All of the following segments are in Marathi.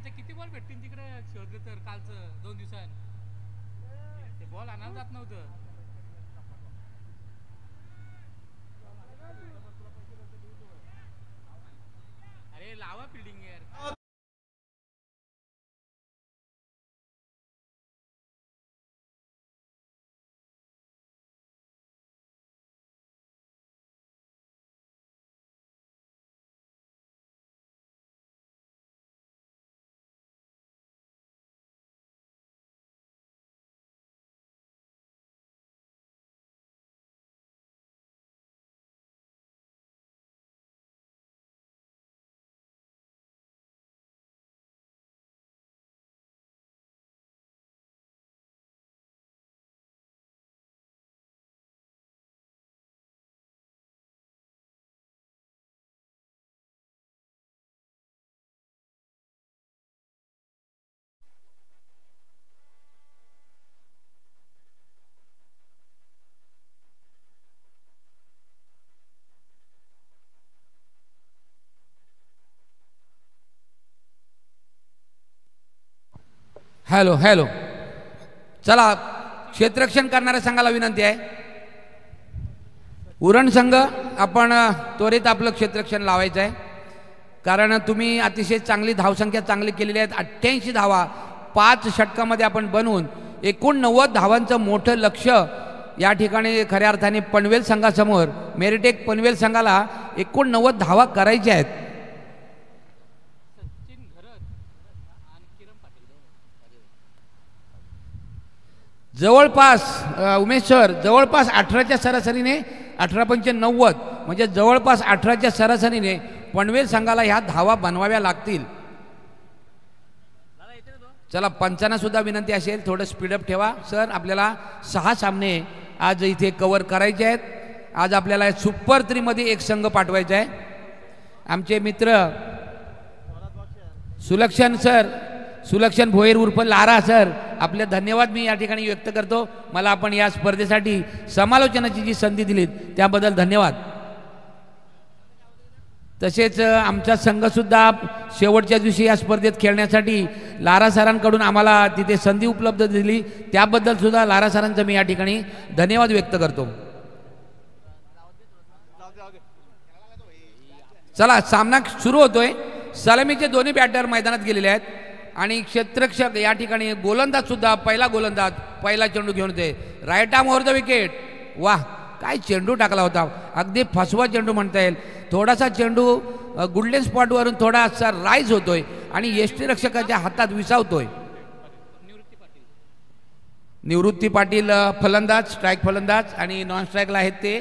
त्यांचे किती बॉल भेटतील तिकडे शोधले तर कालचं 2 दिवसांत ते बॉल आणायला जात नव्हतं. अरे लावा फिल्डिंग यार. हॅलो हॅलो, चला क्षेत्ररक्षण करणाऱ्या संघाला विनंती आहे. उरण संघ आपण त्वरित आपलं क्षेत्ररक्षण लावायचं आहे, कारण तुम्ही अतिशय चांगली धावसंख्या चांगली केलेली आहेत. 88 धावा 5 षटकामध्ये आपण बनवून 89 धावांचं मोठं लक्ष या ठिकाणी खऱ्या अर्थाने पनवेल संघासमोर मेरिटेक पनवेल संघाला 89 धावा करायच्या आहेत. जवळपास उमेश सर जवळपास 18च्या सरासरीने 18×90 म्हणजे जवळपास 18च्या सरासरीने पनवेल संघाला ह्या धावा बनवाव्या लागतील. चला पंचांना सुद्धा विनंती असेल थोडं स्पीडअप ठेवा. सर आपल्याला 6 सामने आज इथे कव्हर करायचे आहेत. आज आपल्याला सुपर 3 मध्ये एक संघ पाठवायचा आहे. आमचे मित्र सुलक्षण सर, सुलक्षण भोईर उर्फ लारा सर, आपले धन्यवाद मी या ठिकाणी व्यक्त करतो. मला आपण या स्पर्धेसाठी समालोचनाची जी संधी दिलीत त्याबद्दल धन्यवाद. तसेच आमचा संघसुद्धा शेवटच्या दिवशी या स्पर्धेत खेळण्यासाठी लारा सरांकडून आम्हाला तिथे संधी उपलब्ध दिली, त्याबद्दल सुद्धा लारा सरांचं मी या ठिकाणी धन्यवाद व्यक्त करतो. चला सामना सुरू होतोय. सलामीचे दोन्ही बॅटर मैदानात गेलेले आहेत आणि क्षेत्ररक्षक या ठिकाणी गोलंदाज सुद्धा पहिला चेंडू घेऊन येते. Right arm over the wicket. वाह, काय चेंडू टाकला होता, अगदी फसवा चेंडू म्हणता येईल. थोडासा चेंडू गुल्डन स्पॉटवरून थोडासा राईज होतोय आणि यष्टीरक्षकाच्या हातात विसावतोय. निवृत्ती पाटील फलंदाज, स्ट्राईक फलंदाज आणि नॉन स्ट्राईकला आहेत ते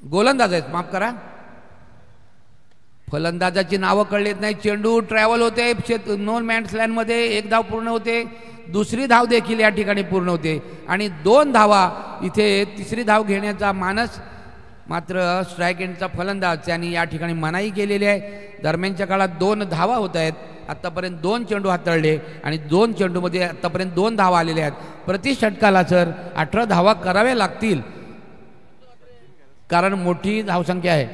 गोलंदाज आहेत, माफ करा. फलंदाजाची नावं कळलेत नाही. चेंडू ट्रॅव्हल होते नॉन मॅन्स लँडमध्ये, 1 धाव पूर्ण होते, दुसरी धाव देखील या ठिकाणी पूर्ण होते आणि 2 धावा इथे तिसरी धाव घेण्याचा मानस मात्र स्ट्राईक एंडचा फलंदाज त्यांनी या ठिकाणी मनाई केलेली आहे. दरम्यानच्या काळात 2 धावा होत आहेत. आत्तापर्यंत 2 चेंडू हाताळले आणि 2 चेंडूमध्ये आत्तापर्यंत 2 धावा आलेल्या आहेत. प्रति षटकाला सर 18 धावा कराव्या लागतील, कारण मोठी धावसंख्या आहे.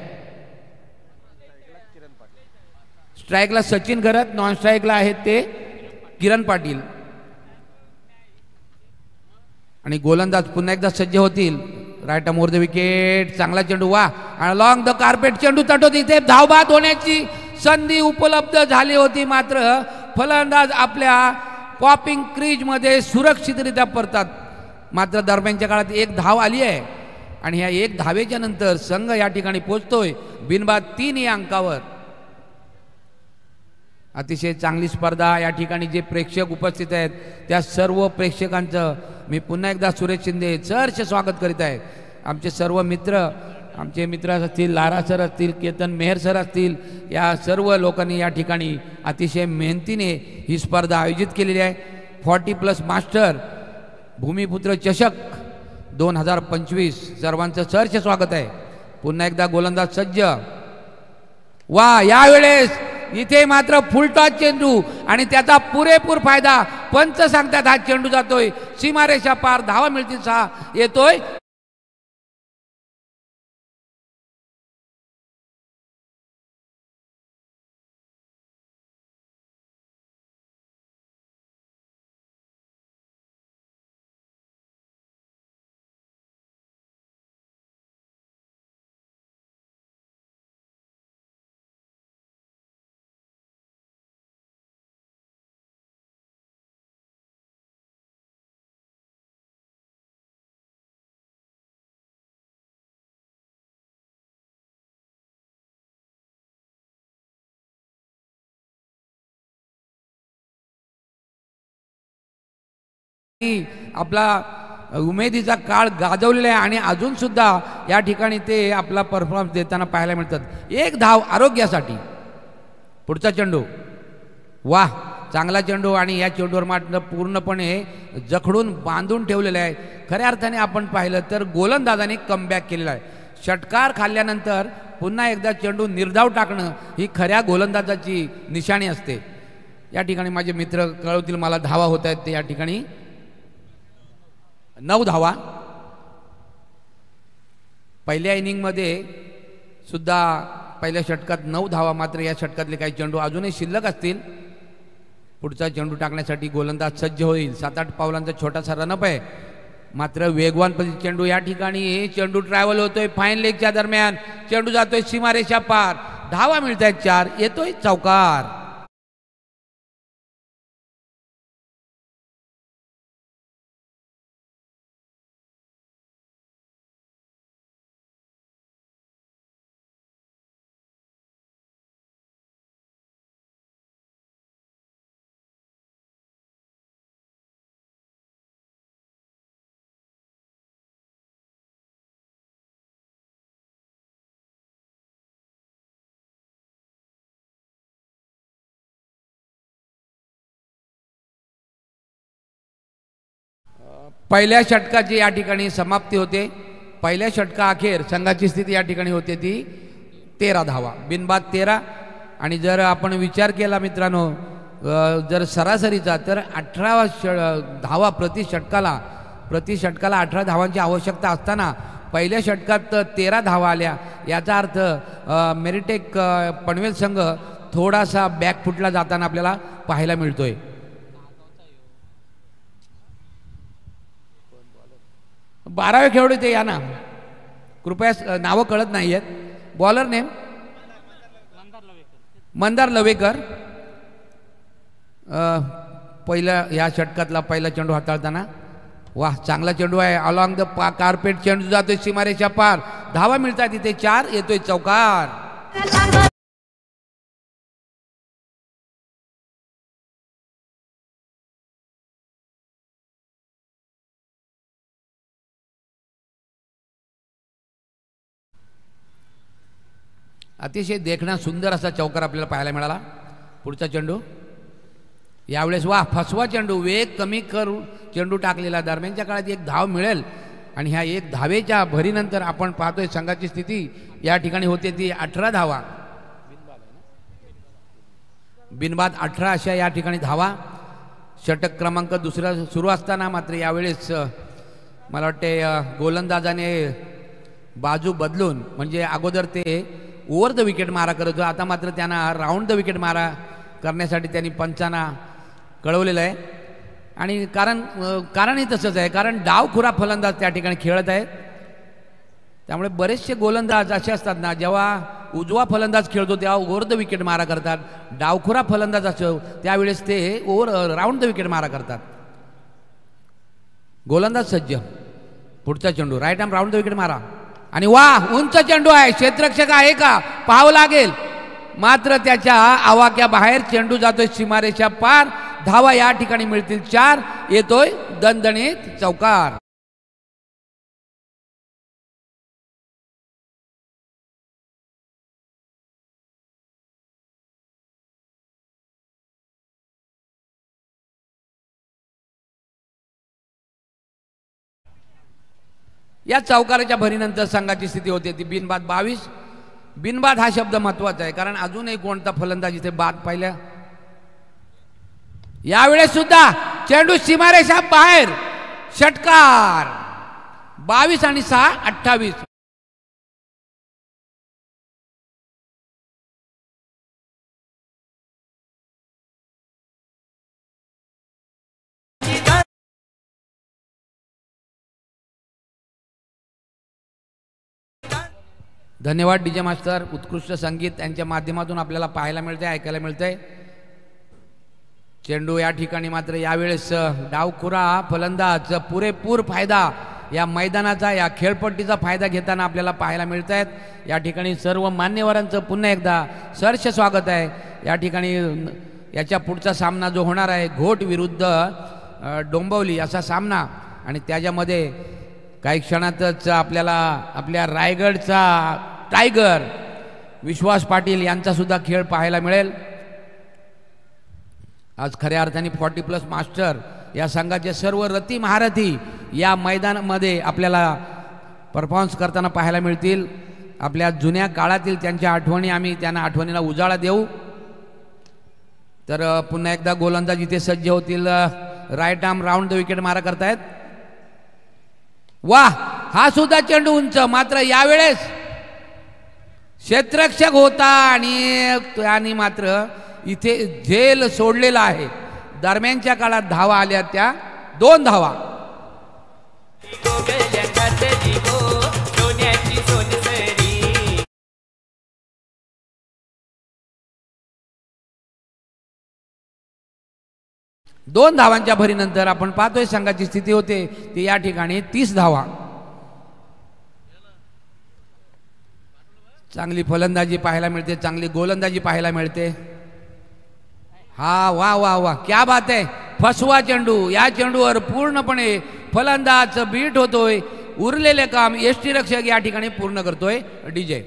स्ट्राईकला सचिन घरत, नॉन स्ट्राईकला आहेत ते किरण पाटील आणि गोलंदाज पुन्हा एकदा सज्ज होतील. Right arm over the wicket. चांगला चेंडू, वा, अलॉंग द कार्पेट चेंडू तटवत इथे धावबाद होण्याची संधी उपलब्ध झाली होती, मात्र फलंदाज आपल्या पॉपिंग क्रीज मध्ये सुरक्षितरित्या परतात. मात्र दरम्यानच्या काळात 1 धाव आली आहे आणि ह्या 1 धावेच्या नंतर संघ या ठिकाणी पोहोचतोय बिनबाद 3 या अंकावर. अतिशय चांगली स्पर्धा. या ठिकाणी जे प्रेक्षक उपस्थित आहेत त्या सर्व प्रेक्षकांचं मी पुन्हा एकदा सुरेश शिंदे सहर्ष स्वागत करीत आहे. आमचे सर्व मित्र, आमचे मित्र असतील, लारा सर असतील, केतन मेहर सर असतील, या सर्व लोकांनी या ठिकाणी अतिशय मेहनतीने ही स्पर्धा आयोजित केलेली आहे. 40+ मास्टर भूमिपुत्र चषक 2025 सर्वांचं सहर्ष स्वागत आहे. पुन्हा एकदा गोलंदाज सज्ज. वा, यावेळेस इथे मात्र फुलटॉस चेंडू आणि त्याचा पुरेपूर फायदा पंच सांगतात. हा चेंडू जातोय सीमारेषा पार, धावा मिळतील 6 येतोय. आपला उमेदीचा काळ गाजवलेला आहे आणि अजून सुद्धा या ठिकाणी ते आपला परफॉर्मन्स देताना पाहायला मिळतात। एक धाव आरोग्यासाठी। पुढचा चेंडू, वाह चांगला चेंडू आणि या चेंडूवर मात्र पूर्णपणे जखडून बांधून ठेवलेलं आहे। खऱ्या अर्थाने आपण पाहिलं तर गोलंदाजाने कमबॅक केलेला आहे। षटकार खाल्ल्यानंतर पुन्हा एकदा चेंडू निर्धाव टाकणं ही खऱ्या गोलंदाजाची निशाणी असते। या ठिकाणी माझे मित्र कळवतील मला धावा होत आहेत ते। या ठिकाणी 9 धावा पहिल्या इनिंगमध्ये सुद्धा पहिल्या षटकात 9 धावा। मात्र या षटकातले काही चेंडू अजूनही शिल्लक असतील। पुढचा चेंडू टाकण्यासाठी गोलंदाज सज्ज होईल। 7-8 पावलांचा छोटासा रनअप आहे, मात्र वेगवान चेंडू। या ठिकाणी चेंडू ट्रॅव्हल होतोय फाईन लेगच्या दरम्यान, चेंडू जातोय सीमारेषा पार, धावा मिळत आहेत 4, येतोय चौकार। पहिल्या षटकाची या ठिकाणी समाप्ती होते। पहिल्या षटका अखेर संघाची स्थिती या ठिकाणी होते ती 13 धावा, बिनबाद 13। आणि जर आपण विचार केला मित्रांनो जर सरासरीचा तर 18 धावा प्रति षटकाला 18 धावांची आवश्यकता असताना पहिल्या षटकात 13 धावा आल्या। याचा अर्थ मेरिटेक पनवेल संघ थोडासा बॅकफुटला जाताना आपल्याला पाहायला मिळतोय। 12वे खेळाडू ते या ना, कृपया नावं कळत नाही आहेत। Bowler name Mandar Lavekar. पहिला या षटकातला पहिला चेंडू हाताळताना, वाह चांगला चेंडू आहे, अलॉंग द कार्पेट चेंडू जातोय सीमारेषा पार, धावा मिळतात तिथे 4, येतोय चौकार। अतिशय देखणा सुंदर असा चौकार आपल्याला पाहायला मिळाला। पुढचा चेंडू यावेळेस वाह फसवा चेंडू, वेग कमी करून चेंडू टाकलेला, दरम्यानच्या काळात एक धाव मिळेल आणि ह्या एक धावेच्या भरीनंतर आपण पाहतोय संघाची स्थिती या ठिकाणी होते ती 18 धावा, बिनबाद 18 अशा या ठिकाणी धावा। षटक क्रमांक दुसरा सुरू असताना मात्र यावेळेस मला वाटते गोलंदाजाने बाजू बदलून, म्हणजे अगोदर ते ओव्हर द विकेट मारा करत होता, आता मात्र त्यांना राऊंड द विकेट मारा करण्यासाठी त्यांनी पंचांना कळवलेलं आहे। आणि कारणही तसंच आहे, कारण डावखुरा फलंदाज त्या ठिकाणी खेळत आहेत। त्यामुळे बरेचसे गोलंदाज असे असतात ना, जेव्हा उजवा फलंदाज खेळतो तेव्हा ओव्हर द विकेट मारा करतात, डावखुरा फलंदाज असतो त्यावेळेस ते राऊंड द विकेट मारा करतात। गोलंदाज सज्ज, पुढचा चेंडू right arm round the wicket मारा आणि वाह उंच चेंडू आहे, क्षेत्ररक्षक आहे का पाहावं लागेल, मात्र त्याच्या आवाक्या बाहेर चेंडू जातोय सीमारेषा पार, धावा या ठिकाणी मिळतील 4, येतोय दणदणीत चौकार। या चौकाराच्या भरीनंतर संघाची स्थिती होते ती बिनबाद 22। बिनबाद हा शब्द महत्वाचा आहे, कारण अजूनही कोणता फलंदाज इथे बाद पाहिल्या। यावेळेस सुद्धा चेंडू सीमारेषा बाहेर, षटकार 22 आणि 6 28। धन्यवाद डीजे मास्टर, उत्कृष्ट संगीत यांच्या माध्यमातून आपल्याला पाहायला मिळते, ऐकायला मिळतंय। चेंडू या ठिकाणी मात्र यावेळेस डावखुरा फलंदाज पुरेपूर फायदा या मैदानाचा, या खेळपट्टीचा फायदा घेताना आपल्याला पाहायला मिळत आहेत। या ठिकाणी सर्व मान्यवरांचं पुन्हा एकदा सहर्ष स्वागत आहे। या ठिकाणी याच्या पुढचा सामना जो होणार आहे घोट विरुद्ध डोंबिवली असा सामना आणि त्याच्यामध्ये काही क्षणातच आपल्याला आपल्या रायगडचा टायगर विश्वास पाटील यांचा सुद्धा खेळ पाहायला मिळेल. आज खऱ्या अर्थाने 40+ मास्टर या संघाचे सर्व रथी महारथी या मैदानामध्ये आपल्याला परफॉर्मन्स करताना पाहायला मिळतील. आपल्या जुन्या काळातील त्यांच्या आठवणी आम्ही त्यांना आठवणीला उजाळा देऊ. तर पुन्हा एकदा गोलंदाज इथे सज्ज होतील. Right arm round the wicket मारा करतायत. वाह, हा सुद्धा चेंडू उंच, मात्र यावेळेस क्षेत्ररक्षक होता आणि त्याने मात्र इथे झेल सोडलेला आहे. दरम्यानच्या काळात धावा आल्या त्या 2 धावा. दोन धावांच्या भरीनंतर आपण पाहतोय संघाची स्थिती होते ती या ठिकाणी 30 धावा. चांगली फलंदाजी पाहायला मिळते, चांगली गोलंदाजी पाहायला मिळते. हा वा वा वा, क्या बात आहे. फसवा चेंडू, या चेंडूवर पूर्णपणे फलंदाज बीट होतोय. उरलेले काम यष्टीरक्षक या ठिकाणी पूर्ण करतोय डीजे.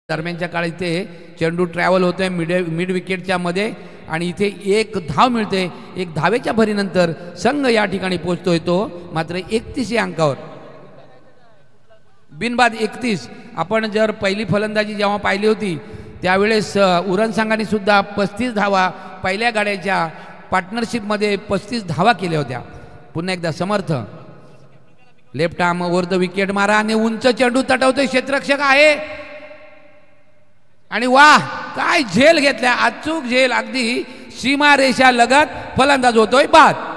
दरम्यानच्या काळात इथे चेंडू ट्रॅव्हल होतोय मिड विकेटच्या मध्ये आणि इथे 1 धाव मिळते. 1 धावेच्या भरीनंतर संघ या ठिकाणी पोहोचतोय तो मात्र 31 या अंकावर. बिनबाद 31. आपण जर पहिली फलंदाजी जेव्हा पाहिली होती त्यावेळेस उरण संघाने सुद्धा 35 धावा पहिल्या गाड्याच्या पार्टनरशिपमध्ये 35 धावा केल्या होत्या. पुन्हा एकदा Samarth left arm over the wicket मारा आणि उंच चेंडू तटवतोय. क्षेत्ररक्षक आहे आणि वाह, काय झेल घेतल्या, अचूक झेल, अगदी सीमारेषा लगत फलंदाज होतोय बाद.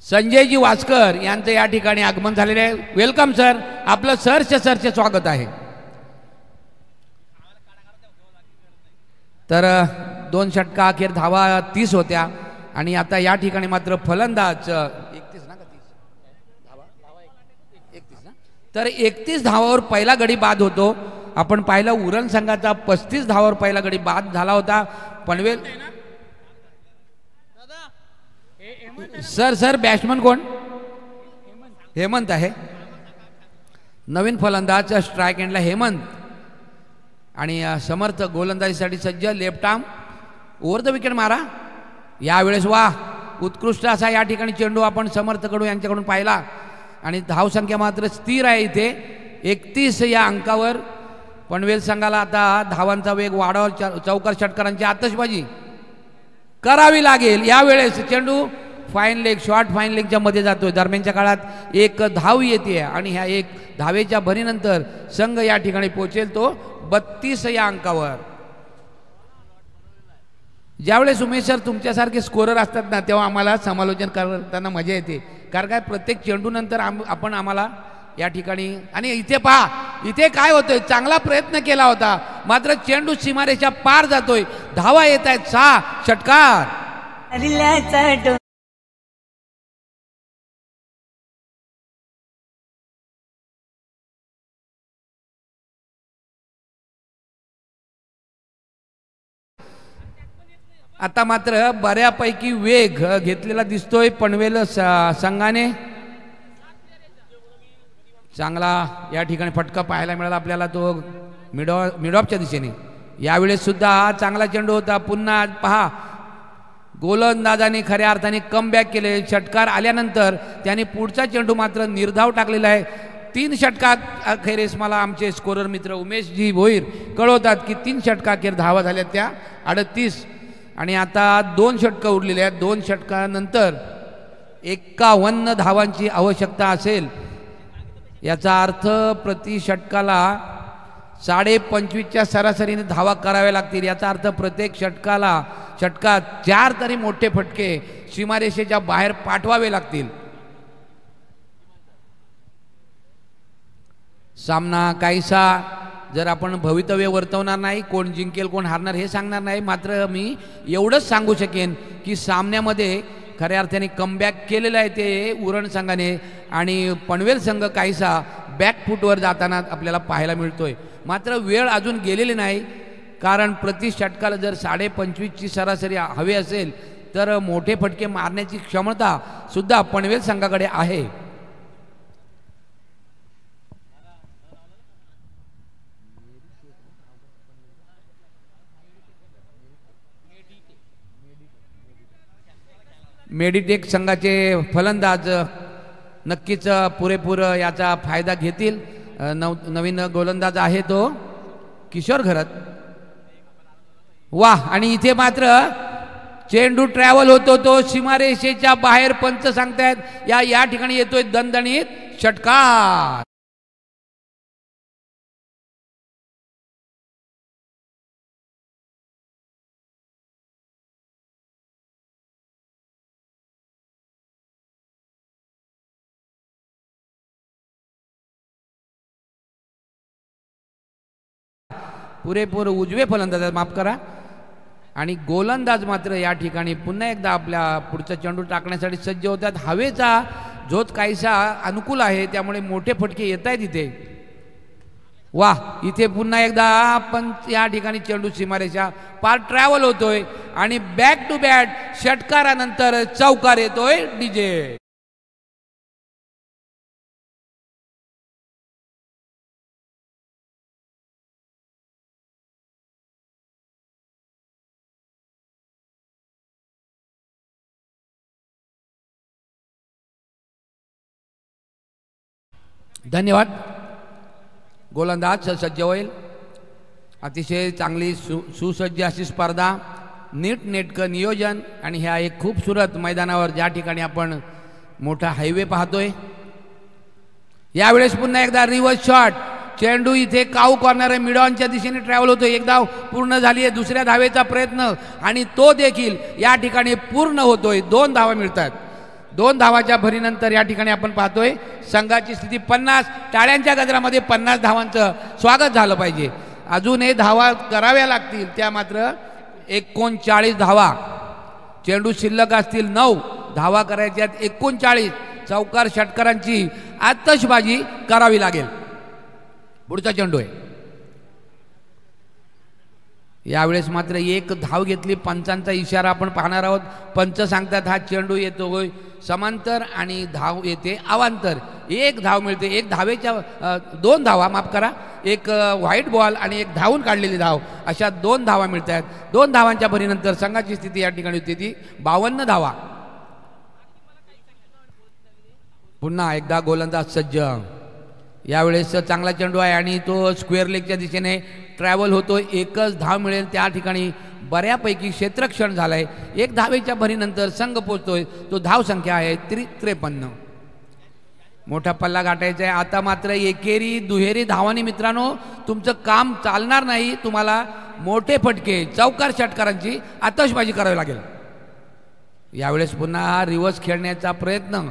संजयजी वास्कर यांचं या ठिकाणी आगमन झालेले आहे. वेलकम सर, आपलं सरचे स्वागत आहे. तर 2 षटका अखेर धावा 30 होत्या आणि आता या ठिकाणी मात्र फलंदाज 31 ना का 30 धावा 31 ना, तर 31 धावावर पहिला गडी बाद होतो. आपण पाहिलं उरण संघाचा 35 धावावर पहिला गडी बाद झाला होता. पनवेल सर बॅट्समन कोण? हेमंत आहे. नवीन फलंदाज स्ट्राईक एंडला हेमंत आणि समर्थ गोलंदाजीसाठी सज्ज. Left arm over the wicket मारा. यावेळेस वा, उत्कृष्ट असा या ठिकाणी चेंडू आपण समर्थकडून यांच्याकडून पाहिला आणि धावसंख्या मात्र स्थिर आहे इथे 31 या अंकावर. पनवेल संघाला आता धावांचा वेग वाढावा, चौकार षटकारांची आतषबाजी करावी लागेल. यावेळेस चेंडू फाईन लेग शॉर्ट फाईन लेगच्या मध्ये जातोय. दरम्यानच्या काळात एक धाव येते आणि ह्या एक धावेच्या भरीनंतर संघ या ठिकाणी पोहोचेल तो 32 या अंकावर. ज्यावेळेस उमेश सर तुमच्यासारखे स्कोरर असतात ना तेव्हा आम्हाला समालोचन करताना मजा येते. कारण काय प्रत्येक चेंडूनंतर आपण आम्हाला या ठिकाणी आणि इथे पहा इथे काय होतंय चांगला प्रयत्न केला होता मात्र चेंडू सीमारेषा पार जातोय. धावा येत आहेत 6 षटकार. आता मात्र बऱ्यापैकी वेग घेतलेला दिसतोय पनवेल संघाने. चांगला या ठिकाणी फटका पाहायला मिळाला आपल्याला तो मिडॉपच्या दिशेने. यावेळेस सुद्धा हा चांगला चेंडू होता. पुन्हा पहा गोलंदाजाने खऱ्या अर्थाने कमबॅक केले. षटकार आल्यानंतर त्याने पुढचा चेंडू मात्र निर्धाव टाकलेला आहे. 3 षटकात अखेरीस मला आमचे स्कोरर मित्र उमेशजी भोईर कळवतात की 3 षटकाखेर धावा झाल्या त्या 38 आणि आता 2 षटकं उरलेले आहेत. 2 षटकानंतर 51 धावांची आवश्यकता असेल. याचा अर्थ प्रति षटकाला 25.5च्या सरासरीने धावा कराव्या लागतील. याचा अर्थ प्रत्येक षटकात 4 तरी मोठे फटके सीमारेषेच्या बाहेर पाठवावे लागतील. सामना काहीसा जर आपण भवितव्य वर्तवणार नाही कोण जिंकेल कोण हारणार हे सांगणार नाही मात्र मी एवढंच सांगू शकेन की सामन्यामध्ये खऱ्या अर्थाने कमबॅक केलेलं आहे ते उरण संघाने आणि पनवेल संघ काहीसा बॅकफूटवर जाताना आपल्याला पाहायला मिळतोय. मात्र वेळ अजून गेलेली नाही कारण प्रति षटकाला जर 25.5ची सरासरी हवी असेल तर मोठे फटके मारण्याची क्षमता सुद्धा पनवेल संघाकडे आहे. मेडिटेक संघाचे फलंदाज नक्कीच पुरेपूर याचा फायदा घेतील. नवीन गोलंदाज आहे तो किशोर घरत. वाह आणि इथे मात्र चेंडू ट्रॅव्हल होतो तो सीमारेषेच्या बाहेर. पंच सांगतायत या ठिकाणी येतोय दणदणीत षटकार. पुरेपूर उजवे फलंदाज माफ करा आणि गोलंदाज मात्र या ठिकाणी पुन्हा एकदा आपल्या पुढचा चेंडू टाकण्यासाठी सज्ज होतात. हवेचा झोत काहीसा अनुकूल आहे त्यामुळे मोठे फटके येत आहेत इथे. वाह इथे पुन्हा एकदा पण या ठिकाणी चेंडू सीमारेषा पार ट्रॅव्हल होतोय आणि बॅक टू बॅट षटकारानंतर चौकार येतोय डीजे. धन्यवाद. गोलंदाज सज्ज होईल. अतिशय चांगली सुसज्ज अशी स्पर्धा नीटनेटकं नियोजन आणि ह्या एक खूपसूरत मैदानावर ज्या ठिकाणी आपण मोठा हायवे पाहतोय. यावेळेस पुन्हा एकदा रिव्हर्स शॉट. चेंडू इथे काऊ कॉर्नर मिडॉनच्या दिशेने ट्रॅव्हल होतो. एक धाव पूर्ण झाली आहे. दुसऱ्या धावेचा प्रयत्न आणि तो देखील या ठिकाणी पूर्ण होतोय. 2 धावा मिळतात. 2 धावाच्या भरीनंतर या ठिकाणी आपण पाहतोय संघाची स्थिती 50. टाळ्यांच्या गजरामध्ये 50 धावांचं स्वागत झालं पाहिजे. अजून हे धावा कराव्या लागतील. त्या मात्र 39 धावा. चेंडू शिल्लक असतील 9 धावा करायच्यात 39. चौकार षटकारांची आतषबाजी करावी लागेल. पुढचा चेंडू आहे. यावेळेस मात्र 1 धाव घेतली. पंचांचा इशारा आपण पाहणार आहोत. पंच सांगतात हा चेंडू येतो होय समांतर आणि धाव येते अवांतर. 1 धाव मिळते. 1 धावेच्या 2 धावा माफ करा. 1 व्हाईट बॉल आणि 1 धावून काढलेली धाव अशा 2 धावा मिळत आहेत. 2 धावांच्या भरीनंतर संघाची स्थिती या ठिकाणी होती ती 52 धावा. पुन्हा एकदा गोलंदाज सज्ज. यावेळेस चांगला चेंडू आहे आणि तो स्क्वेअर लेगच्या दिशेने ट्रॅव्हल होतो. 1च धाव मिळेल. त्या ठिकाणी बऱ्यापैकी क्षेत्रक्षण झालाय. एक धावेच्या भरीनंतर संघ पोचतोय. तो धाव संख्या आहे 53. मोठा पल्ला गाठायचा आहे. आता मात्र एकेरी दुहेरी धावांनी मित्रांनो तुमचं काम चालणार नाही. तुम्हाला मोठे फटके चौकार षटकारांची आतषबाजी करावी लागेल. यावेळेस पुन्हा रिव्हर्स खेळण्याचा प्रयत्न,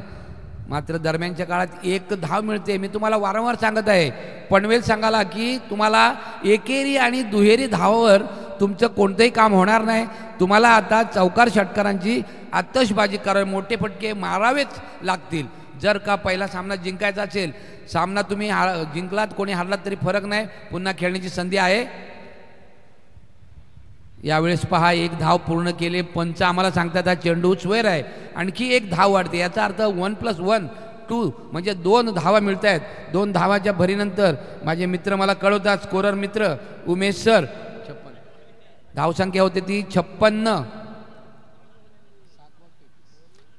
मात्र दरम्यानच्या काळात एक धाव मिळते. मी तुम्हाला वारंवार सांगत आहे पनवेल संघाला की तुम्हाला एकेरी आणि दुहेरी धावावर तुमचं कोणतंही काम होणार नाही. तुम्हाला आता चौकार षटकारांची आतषबाजी करावी, मोठे फटके मारावेच लागतील. जर का पहिला सामना जिंकायचा असेल, सामना तुम्ही जिंकलात कोणी हारलात तरी फरक नाही, पुन्हा खेळण्याची संधी आहे. यावेळेस पहा एक धाव पूर्ण केले. पंच आम्हाला सांगतात हा चेंडू स्वेर आहे, आणखी एक धाव वाढते. याचा अर्थ 1+1 2 म्हणजे 2 धावा मिळत आहेत. 2 धावाच्या भरीनंतर माझे मित्र मला कळवतात, स्कोरर मित्र उमेश सर, धावसंख्या होते ती 56.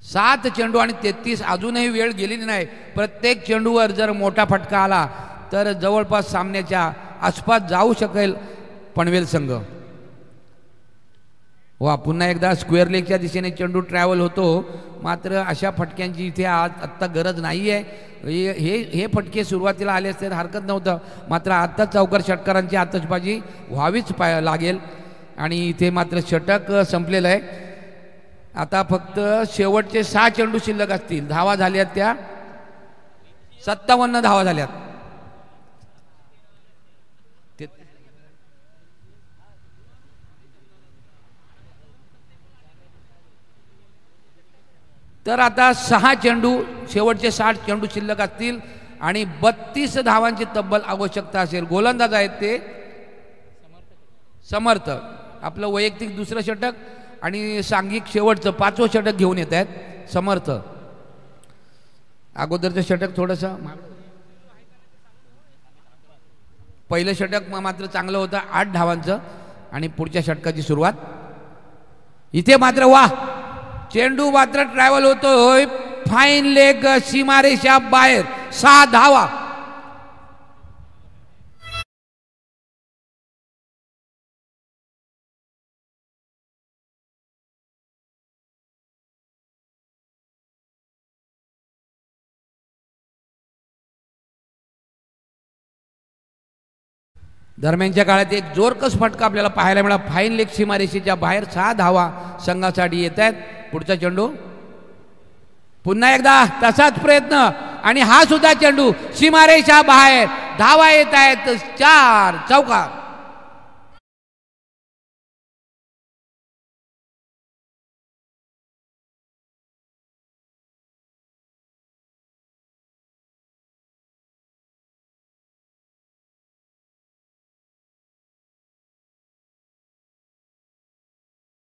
7 चेंडू आणि 33. अजूनही वेळ गेलेली नाही. प्रत्येक चेंडूवर जर मोठा फटका आला तर जवळपास सामन्याच्या आसपास जाऊ शकेल पनवेल संघ. वा पुन्हा एकदा स्क्वेअर लेगच्या दिशेने चेंडू ट्रॅव्हल होतो. मात्र अशा फटक्यांची इथे आत्ता गरज नाही आहे. हे फटके सुरुवातीला आले असते हरकत नव्हतं, मात्र आत्ता चौकार षटकारांची आतषबाजी व्हावीच लागेल. आणि इथे मात्र षटक संपलेलं आहे. आता फक्त शेवटचे 6 चेंडू शिल्लक असतील. धावा झाल्यात त्या 57 धावा झाल्यात. तर आता 6 चेंडू, शेवटचे 60 चेंडू शिल्लक असतील आणि 32 धावांची तब्बल आवश्यकता असेल. गोलंदाज आहेत ते समर्थ, आपलं वैयक्तिक दुसरं षटक आणि सांघिक शेवटचं 5वं षटक घेऊन येत आहेत समर्थ. अगोदरचं षटक थोडंसं, पहिलं षटक मात्र चांगलं होतं 8 धावांचं. आणि पुढच्या षटकाची सुरुवात इथे मात्र वा चेंडू मात्र ट्रॅव्हल होतोय. फाईन लेग, सीमारेषा बाहेर, 6 धावा. दरम्यानच्या काळात एक जोरकस फटका आपल्याला पाहायला मिळाला. फाईन लेग सीमारेषेच्या बाहेर 6 धावा संघासाठी येत आहेत. पुढचा चेंडू पुन्हा एकदा तसाच प्रयत्न आणि हा सुद्धा चेंडू सीमारेषा बाहेर. धावा येत आहेत 4 चौकार.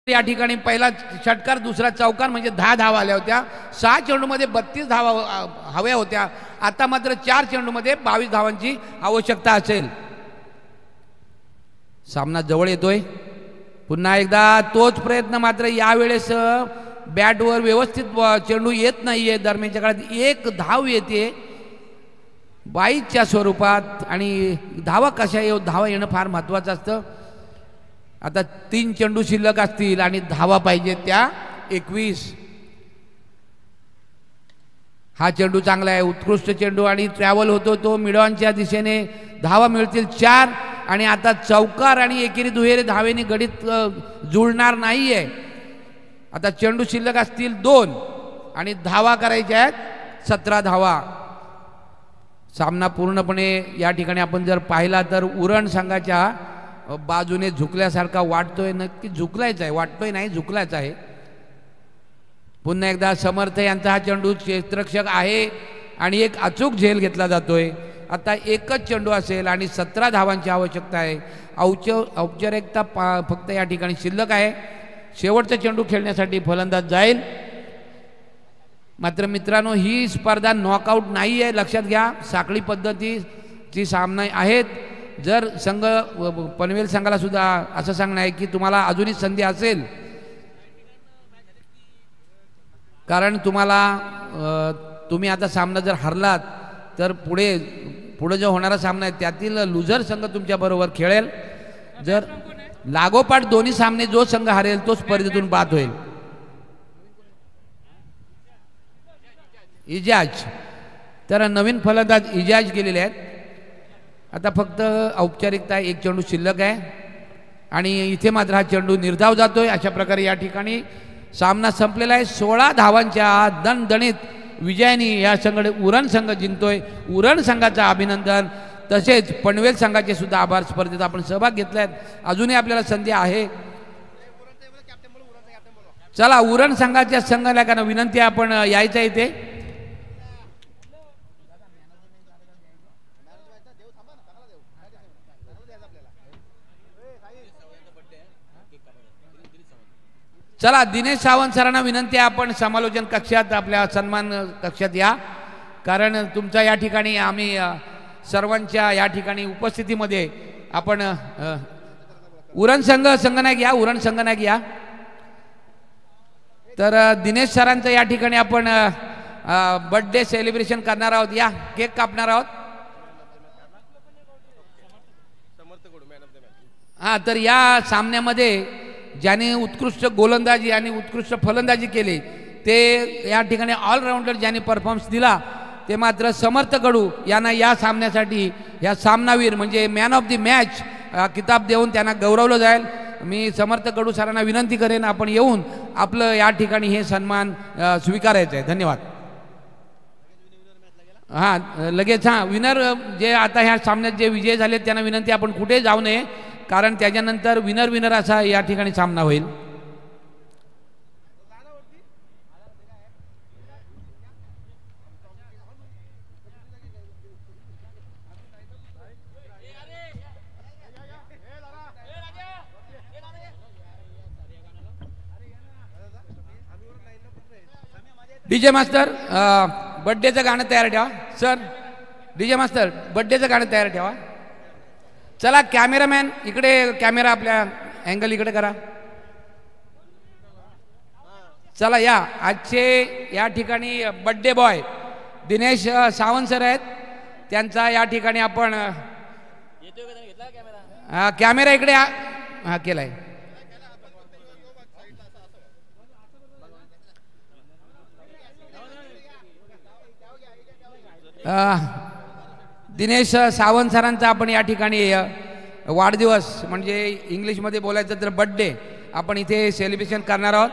या ठिकाणी पहिला षटकार, दुसरा चौकार म्हणजे 10 धावा आल्या होत्या. 6 चेंडूमध्ये 32 धावा हव्या होत्या. आता मात्र 4 चेंडूमध्ये 22 धावांची आवश्यकता असेल. सामना जवळ येतोय. पुन्हा एकदा तोच प्रयत्न, मात्र यावेळेस बॅटवर व्यवस्थित चेंडू येत नाहीये. दरम्यानच्या काळात एक धाव येते बाईच्या स्वरूपात. आणि धावा कशा येऊ, धावा येणं फार महत्वाचं असतं. आता 3 चेंडू शिल्लक असतील आणि धावा पाहिजेत त्या 21. हा चेंडू चांगला आहे, उत्कृष्ट चेंडू आणि ट्रॅव्हल होतो तो मिडॉनच्या दिशेने. धावा मिळतील 4. आणि आता चौकार आणि एकेरी दुहेरी धावेने गणित जुळणार नाहीये. आता चेंडू शिल्लक असतील 2 आणि धावा करायच्या आहेत 17 धावा. सामना पूर्णपणे या ठिकाणी आपण जर पाहिला तर उरण संघाच्या बाजूने झुकल्यासारखा वाटतोय. नक्की झुकलायच आहे, वाटतोय नाही, झुकलायच आहे. पुन्हा एकदा समर्थ यांचा हा चेंडू क्षेत्ररक्षक आहे आणि एक अचूक झेल घेतला जातोय. आता एकच चेंडू असेल आणि 17 धावांची आवश्यकता आहे. औपचारिकता फक्त या ठिकाणी शिल्लक आहे. शेवटचा चेंडू खेळण्यासाठी फलंदाज जाईल. मात्र मित्रांनो ही स्पर्धा नॉकआउट नाही आहे, लक्षात घ्या. साखळी पद्धतीची सामना आहेत. जर संघ पनवेल संघाला सुद्धा असं सांगणं आहे की तुम्हाला अजूनही संधी असेल, कारण तुम्ही आता सामना जर हरलात तर पुढे जो होणारा सामना आहे त्यातील लुझर संघ तुमच्या बरोबर खेळेल. जर लागोपाठ दोन्ही सामने जो संघ हरेल तो स्पर्धेतून बाद होईल. इजाज, तर नवीन फलंदाज इजाज गेलेले आहेत. आता फक्त औपचारिकता, एक चेंडू शिल्लक आहे आणि इथे मात्र हा चेंडू निर्धाव जातोय. अशा प्रकारे या ठिकाणी सामना संपलेला आहे. 16 धावांच्या दणदणीत विजयाने या संघ उरण संघ जिंकतोय. उरण संघाचं अभिनंदन, तसेच पनवेल संघाचे सुद्धा आभार. स्पर्धेत आपण सहभाग घेतलाय, अजूनही आपल्याला संधी आहे. चला, उरण संघाच्या संघाला विनंती आहे, आपण यायचं इथे. चला, दिनेश सावंत सरांना विनंती आहे, आपण समालोचन कक्षात, आपल्या सन्मान कक्षात या. कारण तुमच्या या ठिकाणी आम्ही सर्वांच्या या ठिकाणी उपस्थितीमध्ये आपण उरण संघनायक या, उरण संघनायक या. तर दिनेश सरांचं या ठिकाणी आपण बर्थडे सेलिब्रेशन करणार आहोत. या, केक कापणार आहोत. हां, तर या सामन्यामध्ये ज्याने उत्कृष्ट गोलंदाजी आणि उत्कृष्ट फलंदाजी केली, ते या ठिकाणी ऑलराऊंडर ज्याने परफॉर्मन्स दिला, ते मात्र समर्थ कडू यांना या सामन्यासाठी या सामनावीर म्हणजे मॅन ऑफ द मॅच किताब देऊन त्यांना गौरवलं जाईल. मी समर्थ कडू सरांना विनंती करेन, आपण येऊन आपलं या ठिकाणी हे सन्मान स्वीकारायचं आहे. धन्यवाद. हां, लगेच. हां, विनर जे आता ह्या सामन्यात जे विजय झाले त्यांना विनंती, आपण कुठे जाऊ नये, कारण त्याच्यानंतर विनर असा या ठिकाणी सामना होईल. डीजे मास्टर, बर्थडेचं गाणं तयार ठेवा. सर, डीजे मास्टर, बर्थडेचं गाणं तयार ठेवा. चला, कॅमेरामॅन इकडे, कॅमेरा आपल्या अँगल इकडे करा. चला, या आजचे या ठिकाणी birthday boy Dinesh Sawant sir आहेत. त्यांचा या ठिकाणी आपण कॅमेरा इकडे हा केलाय. दिनेश सावंत सरांचा आपण या ठिकाणी वाढदिवस, म्हणजे इंग्लिशमध्ये बोलायचं तर बर्थडे, आपण इथे सेलिब्रेशन करणार आहोत.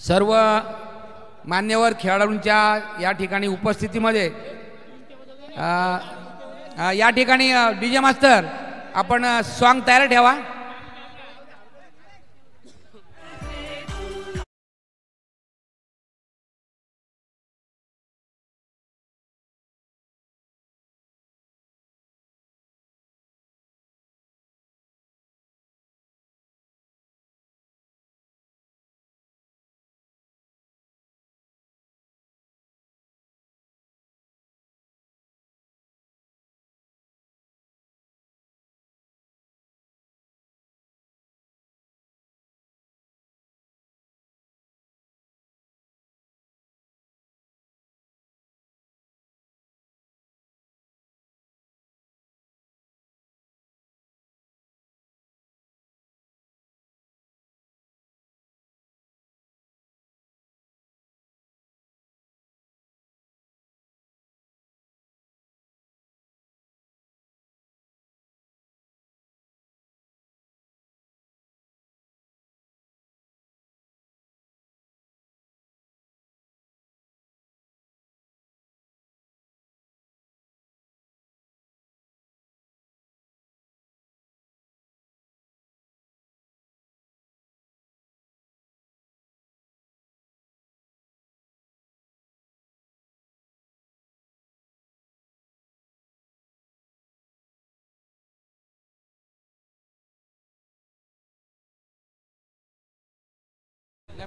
सर्व मान्यवर खेळाडूंच्या या ठिकाणी उपस्थितीमध्ये या ठिकाणी डीजे मास्टर, आपण सॉन्ग तयार ठेवा.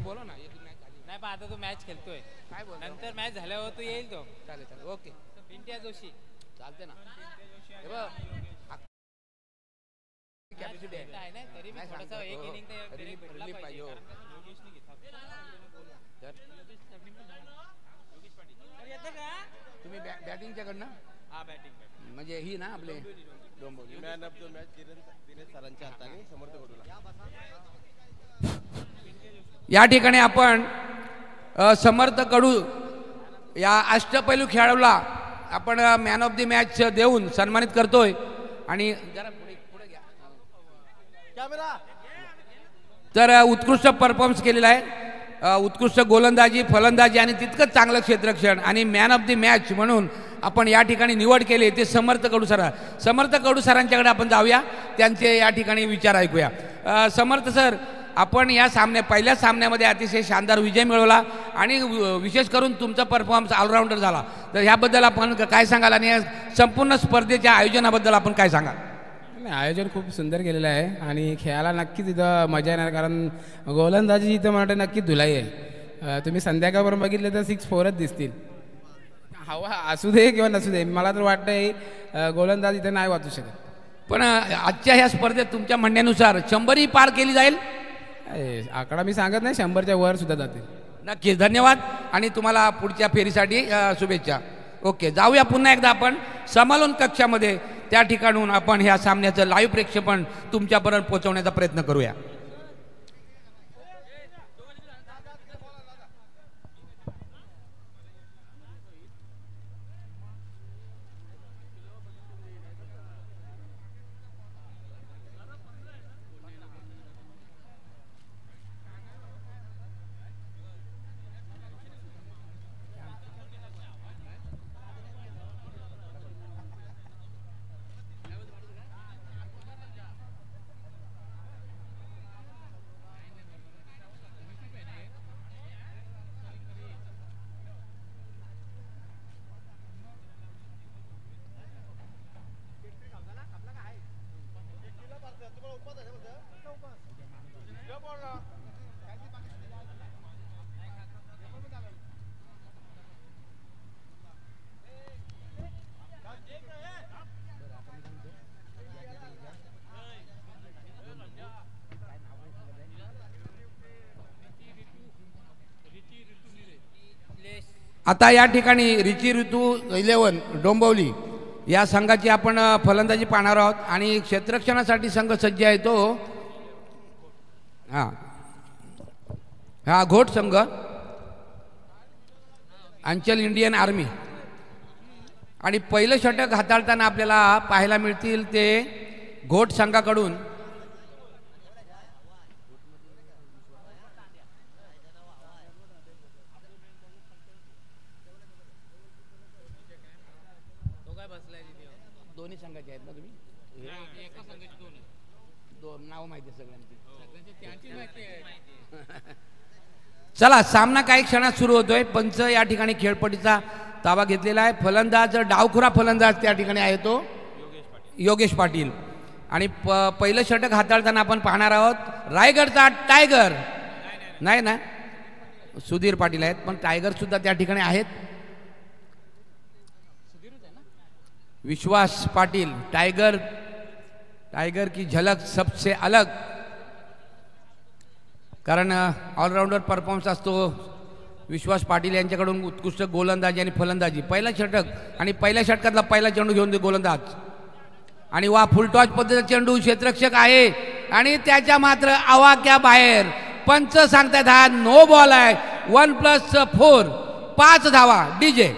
बोलो ना, नाही पण आता तो मॅच खेळतोय. काय बोल, नंतर मॅच झाल्यावर तो येईल. तो चालेल चालेल, ओके. पिंट्या जोशी चालते ना. कॅपॅसिटी आहे ना, तरी मी थोडासा एक इनिंग तरी भेटला पाहिजे. योगेशने घेतला. तुम्ही बॅटिंगच्या कडनं म्हणजे ही ना आपले Dombivli man of the match Dinesh सरांच्या हाताने समर्थ कडूला. या ठिकाणी आपण समर्थ कडू या अष्टपैलू खेळाडूला आपण मॅन ऑफ द मॅच देऊन सन्मानित करतोय. आणि जरा पुढे घ्या कॅमेरा. तर उत्कृष्ट परफॉर्मन्स केलेला आहे. उत्कृष्ट गोलंदाजी, फलंदाजी आणि तितकंच चांगलं क्षेत्ररक्षण आणि मॅन ऑफ द मॅच म्हणून आपण या ठिकाणी निवड केली ते समर्थ कडू सर. समर्थ कडू सरांच्याकडे आपण जाऊया, त्यांचे या ठिकाणी विचार ऐकूया. समर्थ सर, आपण या पहिल्या सामन्यामध्ये अतिशय शानदार विजय मिळवला आणि विशेष करून तुमचा परफॉर्मन्स ऑलराऊंडर झाला. तर ह्याबद्दल आपण काय सांगाल आणि या संपूर्ण स्पर्धेच्या आयोजनाबद्दल आपण काय सांगाल? आयोजन खूप सुंदर केलेलं आहे आणि खेळायला नक्कीच इथं मजा येणार, कारण गोलंदाजी इथं मला वाटतं नक्कीच धुलाई आहे. तुम्ही संध्याकाळपर्यंत बघितले तर 6-4च दिसतील. हवा असू दे किंवा नसू दे, मला तर वाटतंय गोलंदाज इथं नाही वाचू शकत. पण आजच्या ह्या स्पर्धेत तुमच्या म्हणण्यानुसार 100ही पार केली जाईल? आकडा मी सांगत नाही, 100च्या वर सुद्धा जातील. नक्कीच. धन्यवाद आणि तुम्हाला पुढच्या फेरीसाठी शुभेच्छा. ओके, जाऊया पुन्हा एकदा आपण समालोचन कक्षामध्ये. त्या ठिकाणून आपण ह्या सामन्याचं लाईव्ह प्रेक्षेपण तुमच्यापर्यंत पोहोचवण्याचा प्रयत्न करूया. आता या ठिकाणी रिची ऋतू 11 डोंबिवली या संघाची आपण फलंदाजी पाहणार आहोत आणि क्षेत्ररक्षणासाठी संघ सज्ज आहे तो हा घोट संघ, अंचल इंडियन आर्मी. आणि पहिलं षटक हाताळताना आपल्याला पाहायला मिळतील ते घोट संघाकडून दोन्ही संघाचे आहेत ना तुम्ही? दोन नाव माहिती आहे सगळ्यांची. चला, सामना काही क्षणात सुरू होतोय. पंच या ठिकाणी खेळपट्टीचा ताबा घेतलेला आहे. फलंदाज, डावखुरा फलंदाज त्या ठिकाणी आहे तो योगेश पाटील. आणि पहिलं षटक हाताळताना आपण पाहणार आहोत रायगडचा टायगर. नाही ना, सुधीर पाटील आहेत, पण टायगर सुद्धा त्या ठिकाणी आहेत. विश्वास पाटिल. टाइगर, टाइगर की झलक सबसे अलग, कारण ऑलराऊंडर परफॉर्मन्स असतो विश्वास पाटिल यांच्याकडून. उत्कृष्ट गोलंदाजी आणि फलंदाजी. पहिला षटक आणि पहिल्या षटकातला पहिला चेंडू घेऊन दे गोलंदाज. आणि वा फुलटॉस पद्धतीचा चेंडू, क्षेत्ररक्षक आहे आणि त्याच्या मात्र आवाक्या बाहेर. पंच सांगतायत हा नो बॉल आहे. 1+4 5 धावा. डीजे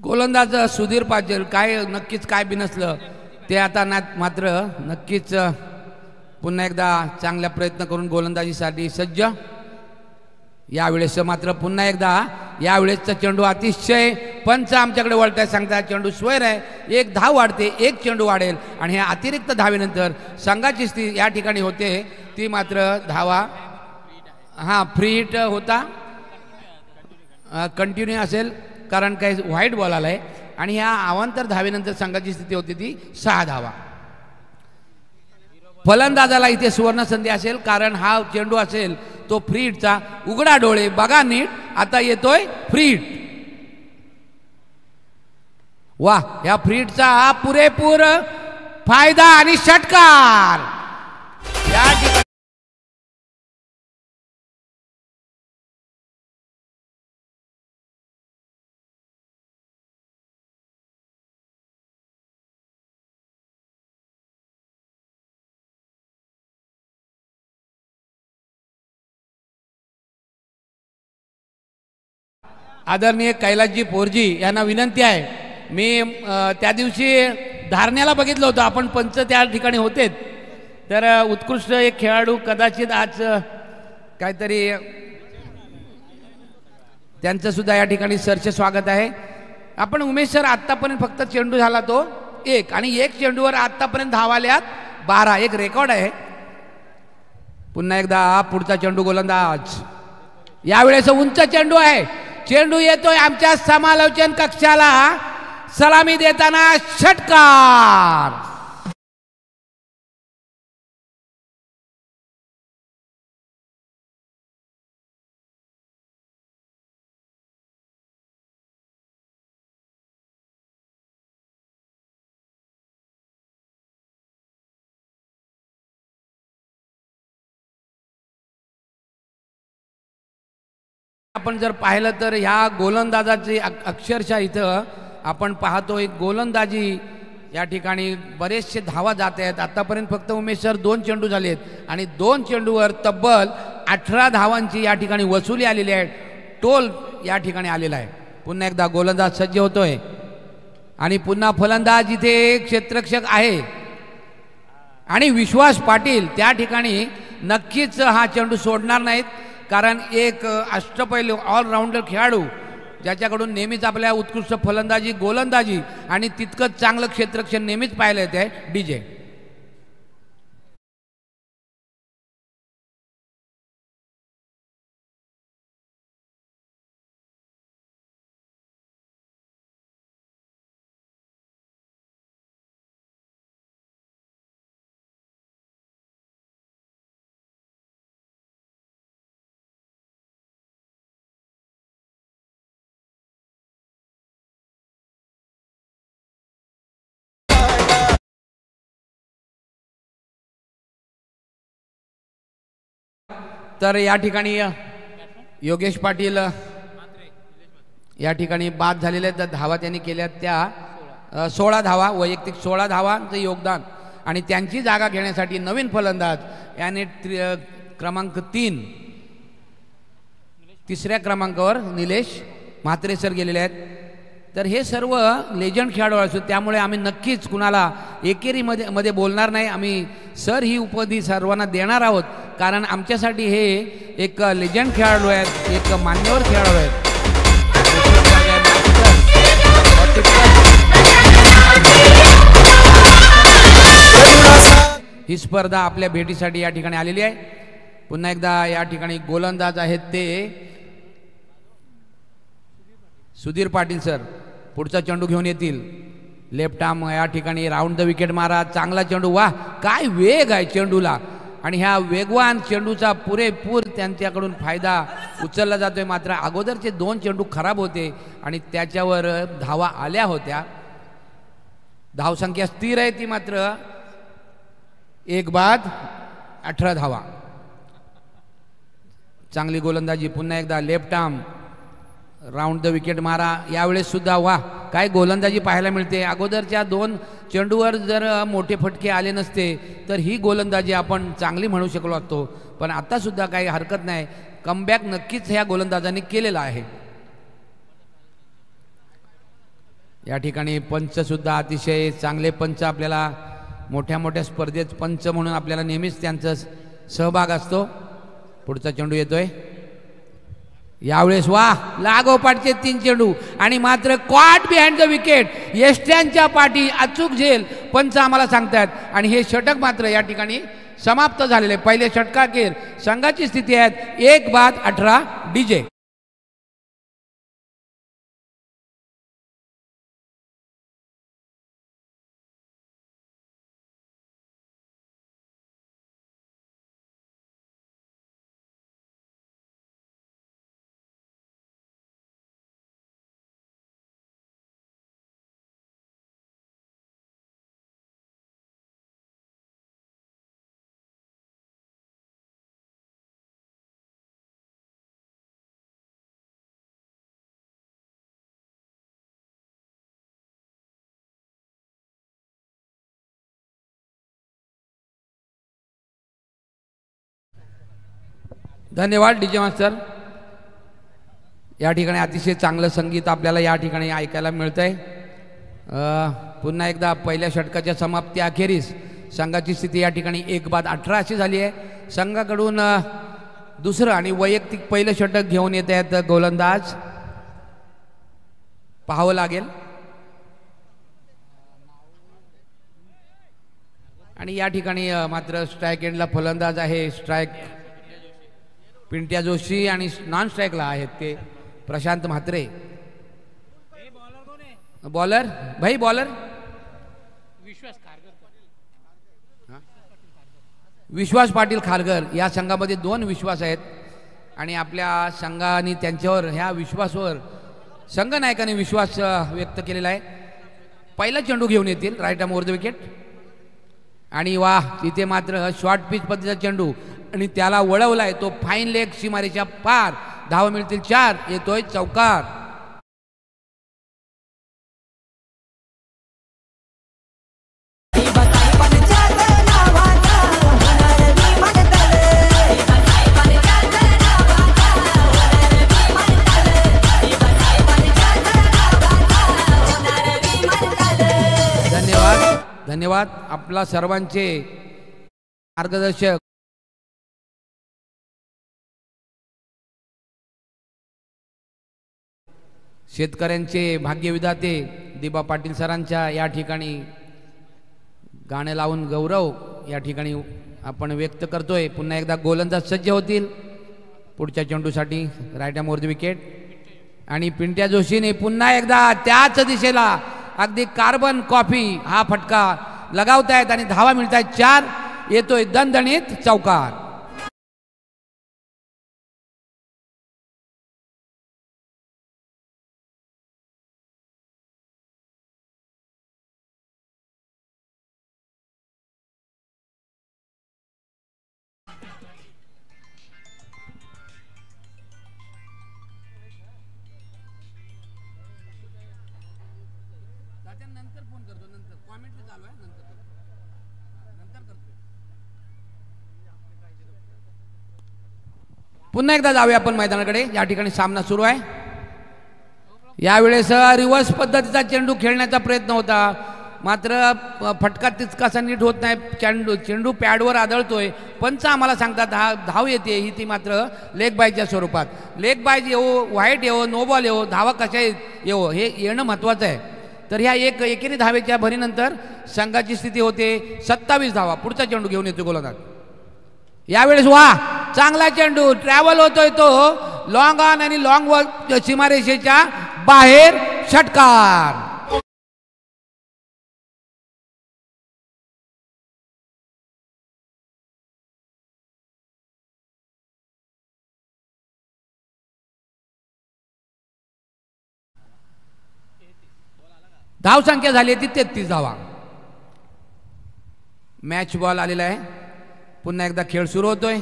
गोलंदाज सुधीर पाटील. काय नक्कीच काय बिनसलं ते आता मात्र नक्कीच पुन्हा एकदा चांगला प्रयत्न करून गोलंदाजीसाठी सज्ज. यावेळेस मात्र पुन्हा एकदा यावेळेसचा चेंडू अतिशय पंच आमच्याकडे वळताय, सांगतात चेंडू स्वैर आहे. एक धाव वाढते, एक चेंडू वाढेल आणि ह्या अतिरिक्त धावेनंतर संघाची स्थिती या ठिकाणी होते ती मात्र धावा फ्री हिट होता, कंटिन्यू असेल कारण काही व्हाईट बॉल आलाय. आणि ह्या अवांतर धावेनंतर संघाची स्थिती होती ती 6 धावा. फलंदाजाला इथे सुवर्ण संधी असेल कारण हा चेंडू असेल तो फ्री हिटचा. उघडा डोळे बघा नीट, आता येतोय फ्री हिट. वा, या फ्रीडचा हा पुरेपूर फायदा आणि षटकार या ठिकाणी आदरणीय कैलासजी पोरजी यांना विनंती आहे. मी त्या दिवशी धारण्याला बघितलं होतं, आपण पंच त्या ठिकाणी होते, तर उत्कृष्ट एक खेळाडू कदाचित आज काहीतरी त्यांचं सुद्धा या ठिकाणी सरच स्वागत आहे. आपण उमेश सर, आत्तापर्यंत फक्त चेंडू झाला तो एक, आणि एक चेंडूवर आत्तापर्यंत धावाल्यात 12, एक रेकॉर्ड आहे. पुन्हा एकदा पुढचा चेंडू गोलंदाज, यावेळेस उंच चेंडू आहे, चेंडू येतोय आमच्या समालोचन कक्षाला, सलामी देताना षटकार. आपण जर पाहिलं तर ह्या गोलंदाजाची अक्षरशः इथं आपण पाहतो, एक गोलंदाजी या ठिकाणी बरेचसे धावा जात आहेत. आतापर्यंत फक्त उमेश सर 2 चेंडू झालेत आणि 2 चेंडूवर तब्बल 18 धावांची या ठिकाणी वसुली आलेली आहे. टोल या ठिकाणी आलेला आहे. पुन्हा एकदा गोलंदाज सज्ज होतोय आणि पुन्हा फलंदाज इथे क्षेत्ररक्षक आहे आणि विश्वास पाटील त्या ठिकाणी नक्कीच हा चेंडू सोडणार नाहीत, कारण एक अष्टपैलू ऑलराऊंडर खेळाडू ज्याच्याकडून नेहमीच आपल्या उत्कृष्ट फलंदाजी, गोलंदाजी आणि तितकंच चांगलं क्षेत्ररक्षण नेहमीच पाहायला येते, डीजे. तर या ठिकाणी योगेश पाटील या ठिकाणी बाद झालेले आहेत. धावा त्यांनी केल्या त्या 16 धावा, वैयक्तिक 16 धावांचं योगदान, आणि त्यांची जागा घेण्यासाठी नवीन फलंदाज याने क्रमांक 3 तिसऱ्या क्रमांकावर निलेश म्हात्रे सर गेलेले आहेत. तर हे सर्व लेजंड खेळाडू असतो, त्यामुळे आम्ही नक्कीच कुणाला एकेरीमध्ये बोलणार नाही. आम्ही सर ही उपाधी सर्वांना देणार आहोत, कारण आमच्यासाठी हे एक लेजंड खेळाडू आहेत, एक मान्यवर खेळाडू आहेत. ही स्पर्धा आपल्या भेटीसाठी या ठिकाणी आलेली आहे. पुन्हा एकदा या ठिकाणी गोलंदाज आहेत ते सुधीर पाटील सर. पुढचा चेंडू घेऊन येतील. लेफ्ट आर्म या ठिकाणी राऊंड द विकेट मारा, चांगला चेंडू. वा, काय वेग आहे चेंडूला, आणि ह्या वेगवान चेंडूचा पुरेपूर त्यांच्याकडून फायदा उचलला जातोय. मात्र अगोदरचे 2 चेंडू खराब होते आणि त्याच्यावर धावा आल्या होत्या. धावसंख्या स्थिर आहे ती, मात्र 1 बाद 18 धावा. चांगली गोलंदाजी. पुन्हा एकदा left arm round the wicket मारा, यावेळेस सुद्धा वा, काय गोलंदाजी पाहायला मिळते. अगोदरच्या 2 चेंडूवर जर मोठे फटके आले नसते तर ही गोलंदाजी आपण चांगली म्हणू शकलो असतो, पण आता सुद्धा काही हरकत नाही. कमबॅक नक्कीच ह्या गोलंदाजांनी केलेला आहे. या ठिकाणी पंच सुद्धा अतिशय चांगले पंच, आपल्याला मोठ्या मोठ्या स्पर्धेत पंच म्हणून आपल्याला नेहमीच त्यांचा सहभाग असतो. पुढचा चेंडू येतोय, यावेळेस वा, लागोपाठचे 3 चेंडू आणि मात्र क्वाट बिहाइंड द विकेट, यष्ट्यांच्या पाठी अचूक झेल पंच आम्हाला सांगतात, आणि हे षटक मात्र या ठिकाणी समाप्त झालेले. पहिले षटकाखेर संघाची स्थिती आहे 1 बाद 18 डीजे. धन्यवाद डीजे मास्टर. या ठिकाणी अतिशय चांगलं संगीत आपल्याला या ठिकाणी ऐकायला मिळतंय. पुन्हा एकदा पहिल्या षटकाच्या समाप्ती अखेरीस संघाची स्थिती या ठिकाणी 1-18 अशी झाली आहे. संघाकडून दुसरं आणि वैयक्तिक पहिलं षटक घेऊन येत आहेत गोलंदाज. पाहावं लागेल. आणि या ठिकाणी मात्र स्ट्राईक एंडला फलंदाज आहे स्ट्राईक पिंट्या जोशी आणि नॉन स्ट्राईकला आहेत ते प्रशांत म्हात्रे. बॉलर भाई बॉलर विश्वास पाटील खारघर. या संघामध्ये 2 विश्वास आहेत आणि आपल्या संघाने त्यांच्यावर ह्या विश्वासावर संघनायकाने विश्वास व्यक्त केलेला आहे. पहिला चेंडू घेऊन येतील right arm over the wicket. आणि वा तिथे मात्र शॉर्ट पिच पद्धतीचा चेंडू आणि त्याला वळवलाय तो फाईन लेग सीमारेच्या पार. धावा मिळतील 4. येतोय चौकार. धन्यवाद धन्यवाद आपला सर्वांचे मार्गदर्शक शेतकऱ्यांचे भाग्यविधाते दिबा पाटील सरांच्या या ठिकाणी गाणे लावून गौरव या ठिकाणी आपण व्यक्त करतोय. पुन्हा एकदा गोलंदाज सज्ज होतील पुढच्या चेंडूसाठी right arm over the wicket. आणि पिंट्या जोशीने पुन्हा एकदा त्याच दिशेला अगदी कार्बन कॉफी हा फटका लगावतायत आणि धावा मिळतायत 4. येतोय दणदणीत चौकार. पुन्हा एकदा जाऊया आपण मैदानाकडे. या ठिकाणी सामना सुरू आहे. यावेळेस रिव्हर्स पद्धतीचा चेंडू खेळण्याचा प्रयत्न होता मात्र फटका तितकासा नीट होत नाही. चेंडू पॅडवर आदळतोय. पंच आम्हाला सांगतात हा धाव येते ही ती मात्र लेग बायच्या स्वरूपात. लेग बाय येवो व्हाईट येवो नो बॉल येवो धावा कशा येवो हे येणं महत्त्वाचं आहे. तर ह्या एकेरी धावेच्या भरीनंतर संघाची स्थिती होते 27 धावा. पुढचा चेंडू घेऊन येतो गोलंदाज. यावेळेस वा चांगला चेंडू ट्रॅव्हल होतोय तो लॉंग ऑन आणि लॉंग बॉल सीमारेषेच्या बाहेर. षटकार. धाव संख्या झाली ती 33 धावा. मॅच बॉल आलेला आहे. पुन्हा एकदा खेळ सुरू होतोय.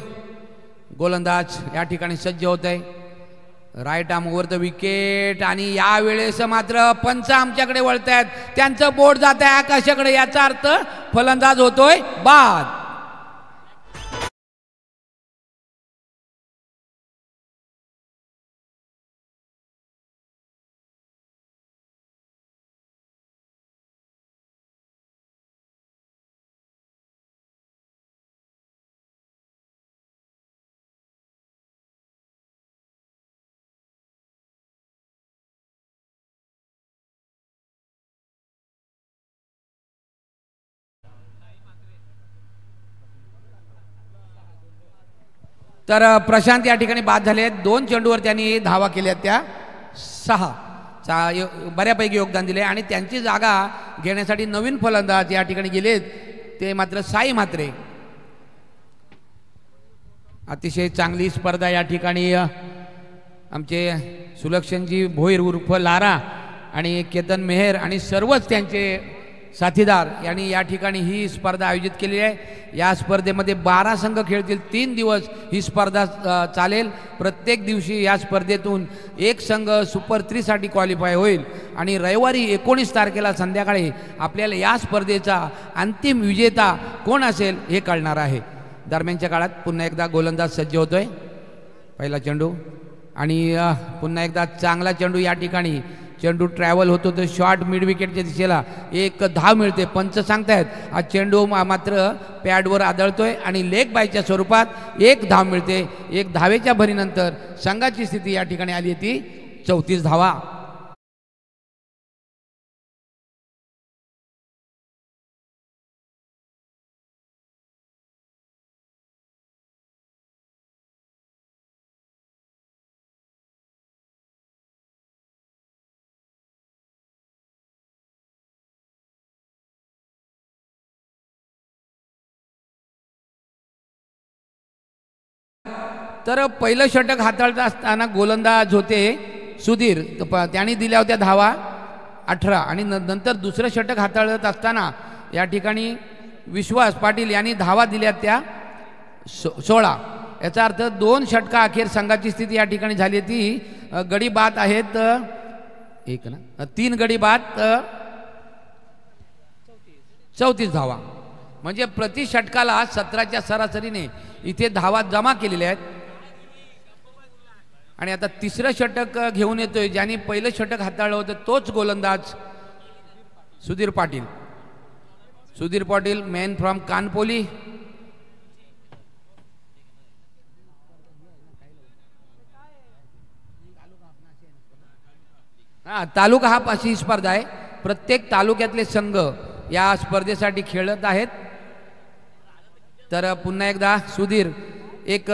गोलंदाज या ठिकाणी सज्ज होत आहे right arm over the wicket. आणि यावेळेस मात्र पंच आमच्याकडे वळत आहेत. त्यांचं बोट जात आहे आकाशाकडे. याचा अर्थ फलंदाज होतोय बाद. तर प्रशांत या ठिकाणी बाद झाले आहेत. 2 चेंडूवर त्यांनी धावा केल्या त्या 6 बऱ्यापैकी योगदान दिले. आणि त्यांची जागा घेण्यासाठी नवीन फलंदाज या ठिकाणी गेलेत ते मात्र साई म्हात्रे. अतिशय चांगली स्पर्धा या ठिकाणी आमचे सुलक्षणजी भोईर उर्फ लारा आणि केतन मेहर आणि सर्वच त्यांचे साथीदार यांनी या ठिकाणी ही स्पर्धा आयोजित केली आहे. या स्पर्धेमध्ये 12 संघ खेळतील. 3 दिवस ही स्पर्धा चालेल. प्रत्येक दिवशी या स्पर्धेतून एक संघ सुपर 3 साठी क्वालिफाय होईल आणि रविवारी 19 तारखेला संध्याकाळी आपल्याला या स्पर्धेचा अंतिम विजेता कोण असेल हे कळणार आहे. दरम्यानच्या काळात पुन्हा एकदा गोलंदाज सज्ज होतोय. पहिला चेंडू आणि पुन्हा एकदा चांगला चेंडू या ठिकाणी चेंडू ट्रॅव्हल होतो तर शॉर्ट मिड विकेटच्या दिशेला एक धाव मिळते. पंच सांगतायत हा चेंडू मात्र पॅडवर आदळतोय आणि लेग बायच्या स्वरूपात एक धाव मिळते. एक धावेच्या भरीनंतर संघाची स्थिती या ठिकाणी आली ती 34 धावा. तर पहिलं षटक हाताळत असताना गोलंदाज होते सुधीर, त्यांनी दिल्या होत्या धावा 18 आणि नंतर दुसरं षटक हाताळत असताना या ठिकाणी विश्वास पाटील यांनी धावा दिल्या त्या 16. याचा अर्थ 2 षटका अखेर संघाची स्थिती या ठिकाणी झाली ती गडी बाद आहेत 3 गडी बाद 34 धावा. म्हणजे प्रति षटकाला 17च्या सरासरीने इथे धावा जमा केलेल्या आहेत. आणि आता तिसरं षटक घेऊन येतोय ज्यांनी पहिलं षटक हाताळलं होतं तोच गोलंदाज सुधीर पाटील. Sudhir Patil man from Kanpoli. तालुका हा अशी स्पर्धा आहे. प्रत्येक तालुक्यातले संघ या स्पर्धेसाठी खेळत आहेत. तर पुन्हा एकदा सुधीर एक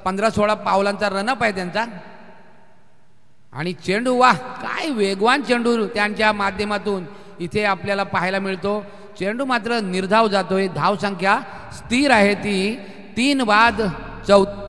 15-16 पावलांचा रनअप आहे त्यांचा. आणि चेंडू वा काय वेगवान चेंडू त्यांच्या माध्यमातून इथे आपल्याला पाहायला मिळतो. चेंडू मात्र निर्धाव जातोय. धावसंख्या स्थिर आहे ती 3 बाद 14.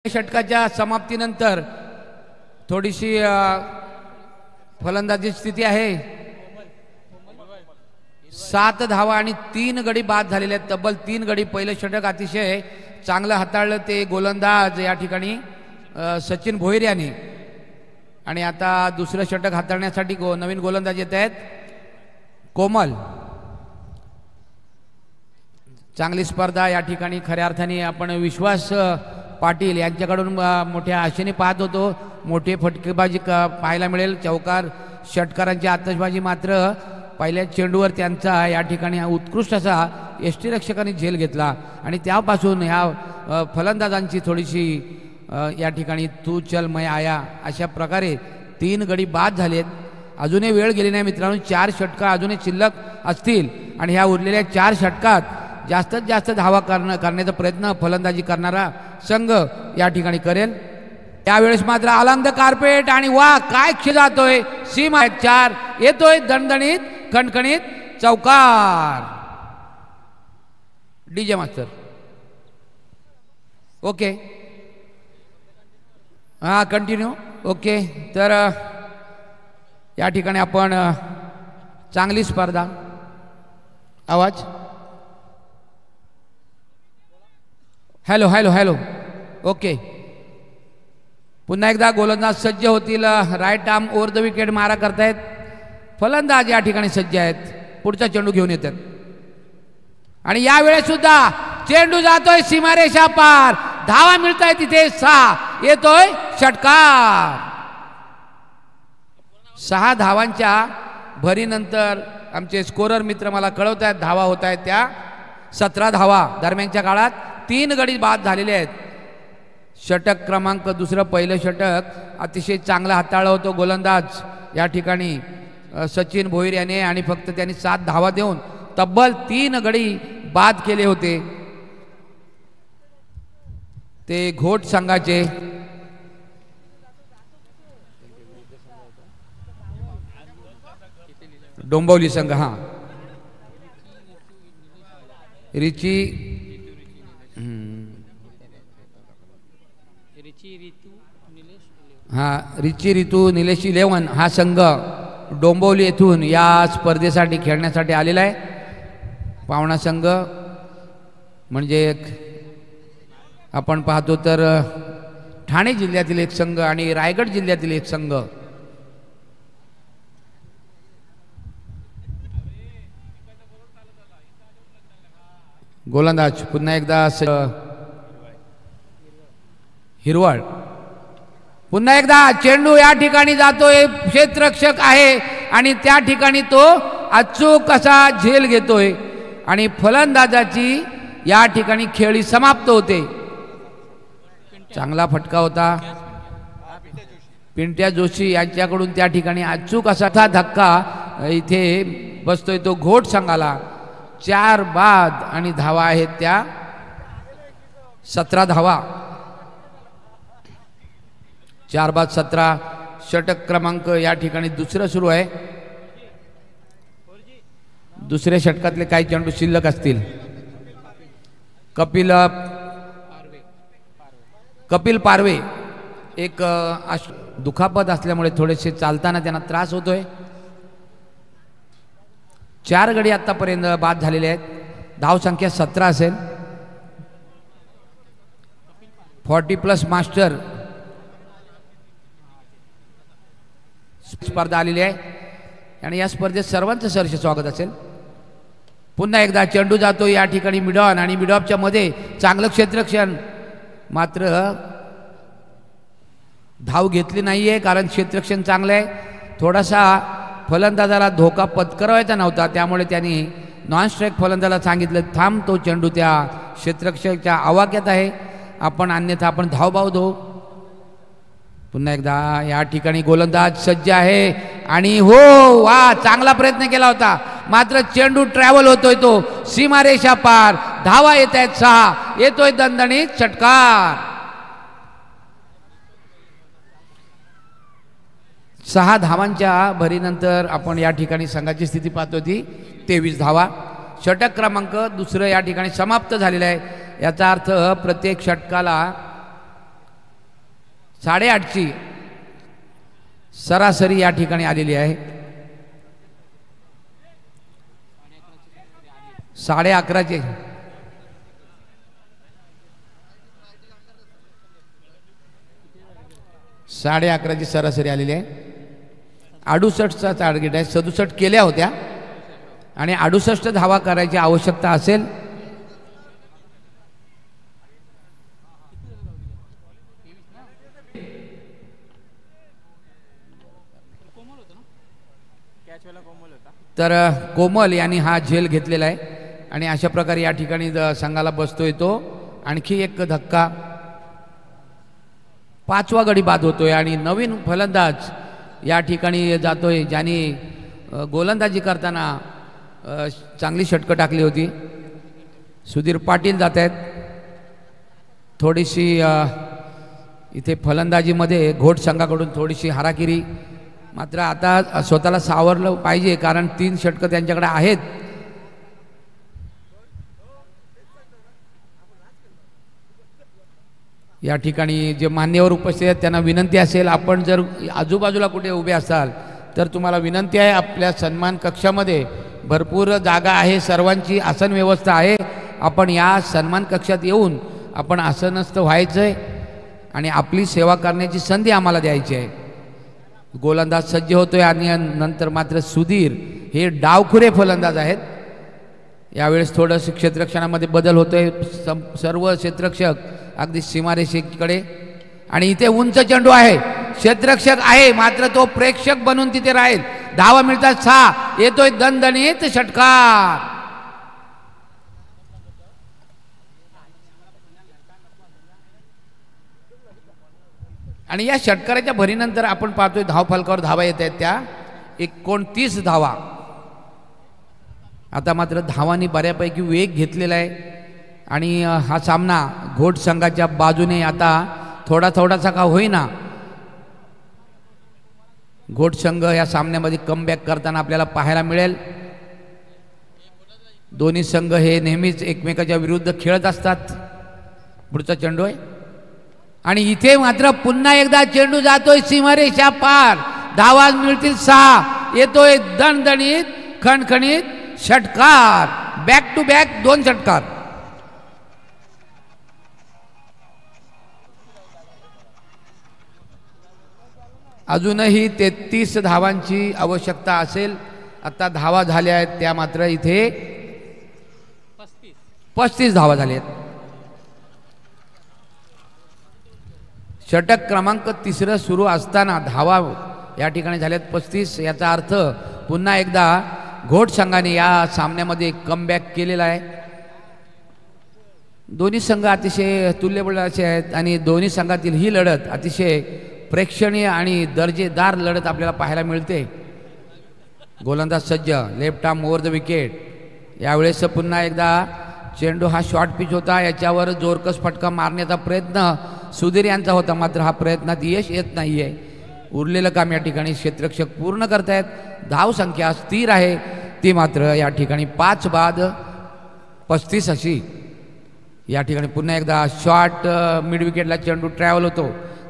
षटकाच्या समाप्तीनंतर थोडीशी फलंदाजी स्थिती आहे. 7 धावा आणि 3 गडी बाद झालेले आहेत. तब्बल 3 गडी. पहिलं षटक अतिशय चांगलं हाताळलं ते गोलंदाज या ठिकाणी सचिन भोईर यांनी. आणि आता दुसरं षटक हाताळण्यासाठी नवीन गोलंदाज येत आहेत कोमल. चांगली स्पर्धा या ठिकाणी. खऱ्या अर्थाने आपण विश्वास पाटील यांच्याकडून मोठ्या आशेने पाहत होतो. मोठे फटकेबाजी पाहायला मिळेल. चौकार षटकारांची आतषबाजी मात्र पहिल्या चेंडूवर त्यांचा या ठिकाणी उत्कृष्ट असा यष्टीरक्षकांनी झेल घेतला आणि त्यापासून ह्या फलंदाजांची थोडीशी या ठिकाणी तू चल मैं आया अशा प्रकारे 3 गडी बाद झालेत. अजूनही वेळ गेली नाही मित्रांनो. 4 षटकं अजूनही शिल्लक असतील आणि ह्या उरलेल्या 4 षटकात जास्तीत जास्त धावा करण्याचा प्रयत्न फलंदाजी करणारा संघ या ठिकाणी करेल. त्यावेळेस मात्र अलंग कार्पेट आणि वा काय खेळ जातोय. सीमा 4 येतोय दणदणीत खणखणीत चौकार. DJ master okay. हां कंटिन्यू ओके. तर या ठिकाणी आपण चांगली स्पर्धा. आवाज हॅलो हॅलो हॅलो ओके. पुन्हा एकदा गोलंदाज सज्ज होतील. Right arm over the wicket मारा करतायत. फलंदाज या ठिकाणी सज्ज आहेत. पुढचा चेंडू घेऊन येतात आणि यावेळेस सुद्धा चेंडू जातोय सीमारेषा पार. धावा मिळत आहे तिथे 6. येतोय षटकार. 6 धावांच्या भरीनंतर आमचे स्कोरर मित्र मला कळवत आहेत धावा होत आहेत त्या 17 धावा. दरम्यानच्या काळात 3 गडी बाद झालेले आहेत. षटक क्रमांक दुसरं पहिलं षटक अतिशय चांगलं हाताळलं होतं गोलंदाज या ठिकाणी सचिन भोईर याने आणि फक्त त्यांनी 7 धावा देऊन तब्बल 3 गडी बाद केले होते. ते घोट संघाचे डोंबिवली संघ. हा रिची रिची रितू निलेश 11 हा संघ डोंबिवली येथून या स्पर्धेसाठी खेळण्यासाठी आलेला आहे. पावणा संघ म्हणजे आपण पाहतो तर ठाणे जिल्ह्यातील एक संघ आणि रायगड जिल्ह्यातील एक संघ. गोलंदाज पुन्हा एकदा हिरवळ. पुन्हा एकदा चेंडू या ठिकाणी जातोय. क्षेत्ररक्षक आहे आणि त्या ठिकाणी तो अचूक असा झेल घेतोय आणि फलंदाजाची या ठिकाणी खेळी समाप्त होते. चांगला फटका होता. पिंट्या जोशी यांच्याकडून त्या ठिकाणी अचूक असा धक्का इथे बसतोय तो घोट संघाला. 4 बाद आणि धावा आहेत त्या 17 धावा. 4 बाद 17. षटक क्रमांक या ठिकाणी दुसरं सुरू आहे. दुसऱ्या षटकातले काही चेंडू शिल्लक असतील. कपिल पारवे एक दुखापत असल्यामुळे थोडेसे चालताना त्यांना त्रास होतोय. 4 गडी आतापर्यंत बाद झालेले आहेत. धावसंख्या 17 असेल. 40+ मास्टर स्पर्धा आलेली आहे आणि या स्पर्धेत सर्वांचं सहर्ष स्वागत असेल. पुन्हा एकदा चेंडू जातो या ठिकाणी मिडॉन आणि मिडॉपच्या मध्ये चांगलं क्षेत्ररक्षण मात्र धाव घेतली नाहीये कारण क्षेत्ररक्षण चांगलं आहे. थोडासा फलंदाजाला धोका पत्करायचा नव्हता त्यामुळे त्यांनी नॉन स्ट्राईक फलंदाजाला सांगितलं थांब तो चेंडू त्या क्षेत्ररक्षकाच्या आवाक्यात आहे आपण अन्यथा आपण धावबाव देऊ. पुन्हा एकदा या ठिकाणी गोलंदाज सज्ज आहे आणि हो वा चांगला प्रयत्न केला होता मात्र चेंडू ट्रॅव्हल होतोय तो सीमारेषा पार. धावा येत आहेत 6. येतोय दणदणीत षटकार. 6 धावांच्या भरीनंतर आपण या ठिकाणी संघाची स्थिती पाहतो ती 23 धावा. षटक क्रमांक दुसरं या ठिकाणी समाप्त झालेलं आहे. याचा अर्थ प्रत्येक षटकाला 8:30ची सरासरी या ठिकाणी आलेली आहे. 11:30चे 11:30ची सरासरी आलेली आहे. 68चा टार्गेट आहे. 67 केल्या होत्या आणि 68 धावा करायची आवश्यकता असेल. तर कोमल यांनी हा झेल घेतलेला आहे आणि अशा प्रकारे या ठिकाणी संघाला बसतोय तो. आणखी एक धक्का, 5वा गडी बाद होतोय आणि नवीन फलंदाज या ठिकाणी जातोय ज्यांनी गोलंदाजी करताना चांगली षटकं टाकली होती. सुधीर पाटील जात आहेत. थोडीशी इथे फलंदाजीमध्ये घोट संघाकडून थोडीशी हाराकिरी, मात्र आता स्वतःला सावरलं पाहिजे कारण 3 षटकं त्यांच्याकडे आहेत. या ठिकाणी जे मान्यवर उपस्थित आहेत त्यांना विनंती असेल, आपण जर आजूबाजूला कुठे उभे असाल तर तुम्हाला विनंती आहे, आपल्या सन्मान कक्षामध्ये भरपूर जागा आहे, सर्वांची आसन व्यवस्था आहे. आपण या सन्मान कक्षात येऊन आपण आसनस्थ व्हायचं आहे आणि आपली सेवा करण्याची संधी आम्हाला द्यायची आहे. गोलंदाज सज्ज होतोय आणि नंतर मात्र सुधीर हे डावखुरे फलंदाज आहेत. यावेळेस थोडंसं क्षेत्ररक्षणामध्ये बदल होतोय. सर्व क्षेत्ररक्षक अगदी सीमारेषेकडे आणि इथे उंच चेंडू आहे. क्षेत्ररक्षक आहे मात्र तो प्रेक्षक बनून तिथे राहील. धावा मिळतात 6. येतोय दणदणीत षटकार. आणि या षटकाराच्या भरीनंतर आपण पाहतोय धावफलकावर धावा येत आहेत त्या 29 धावा. आता मात्र धावांनी बऱ्यापैकी वेग घेतलेला आहे आणि हा सामना घोट संघाच्या बाजूने आता थोडासा का होईना घोट संघ या सामन्यामध्ये कमबॅक करताना आपल्याला पाहायला मिळेल. दोन्ही संघ हे नेहमीच एकमेकाच्या विरुद्ध खेळत असतात. पुढचा चेंडू आहे आणि इथे मात्र पुन्हा एकदा चेंडू जातोय सीमारेषा पार. धावा मिळतील 6. येतोय दणदणीत खणखणीत षटकार. बॅक टू बॅक 2 षटकार. अजूनही 33 धावांची आवश्यकता असेल. आता धावा झाल्या आहेत त्या मात्र इथे 35 धावा झाल्या आहेत. षटक क्रमांक 3 सुरू असताना धावा या ठिकाणी झाल्यात 35. याचा अर्थ पुन्हा एकदा घोट संघाने या सामन्यामध्ये कमबॅक केलेला आहे. दोन्ही संघ अतिशय तुल्यबळ असे आहेत आणि दोन्ही संघातील ही लढत अतिशय प्रेक्षणीय आणि दर्जेदार लढत आपल्याला पाहायला मिळते. गोलंदाज सज्ज, left arm over the wicket. यावेळेस पुन्हा एकदा चेंडू हा शॉर्ट पिच होता, याच्यावर जोरकस फटका मारण्याचा प्रयत्न सुधीर यांचा होता, मात्र हा प्रयत्नात यश येत नाही आहे. उरलेलं काम या ठिकाणी क्षेत्ररक्षक पूर्ण करतायत. धावसंख्या स्थिर आहे ती मात्र या ठिकाणी 5 बाद 35 अशी. या ठिकाणी पुन्हा एकदा शॉर्ट मिड विकेटला चेंडू ट्रॅव्हल होतो.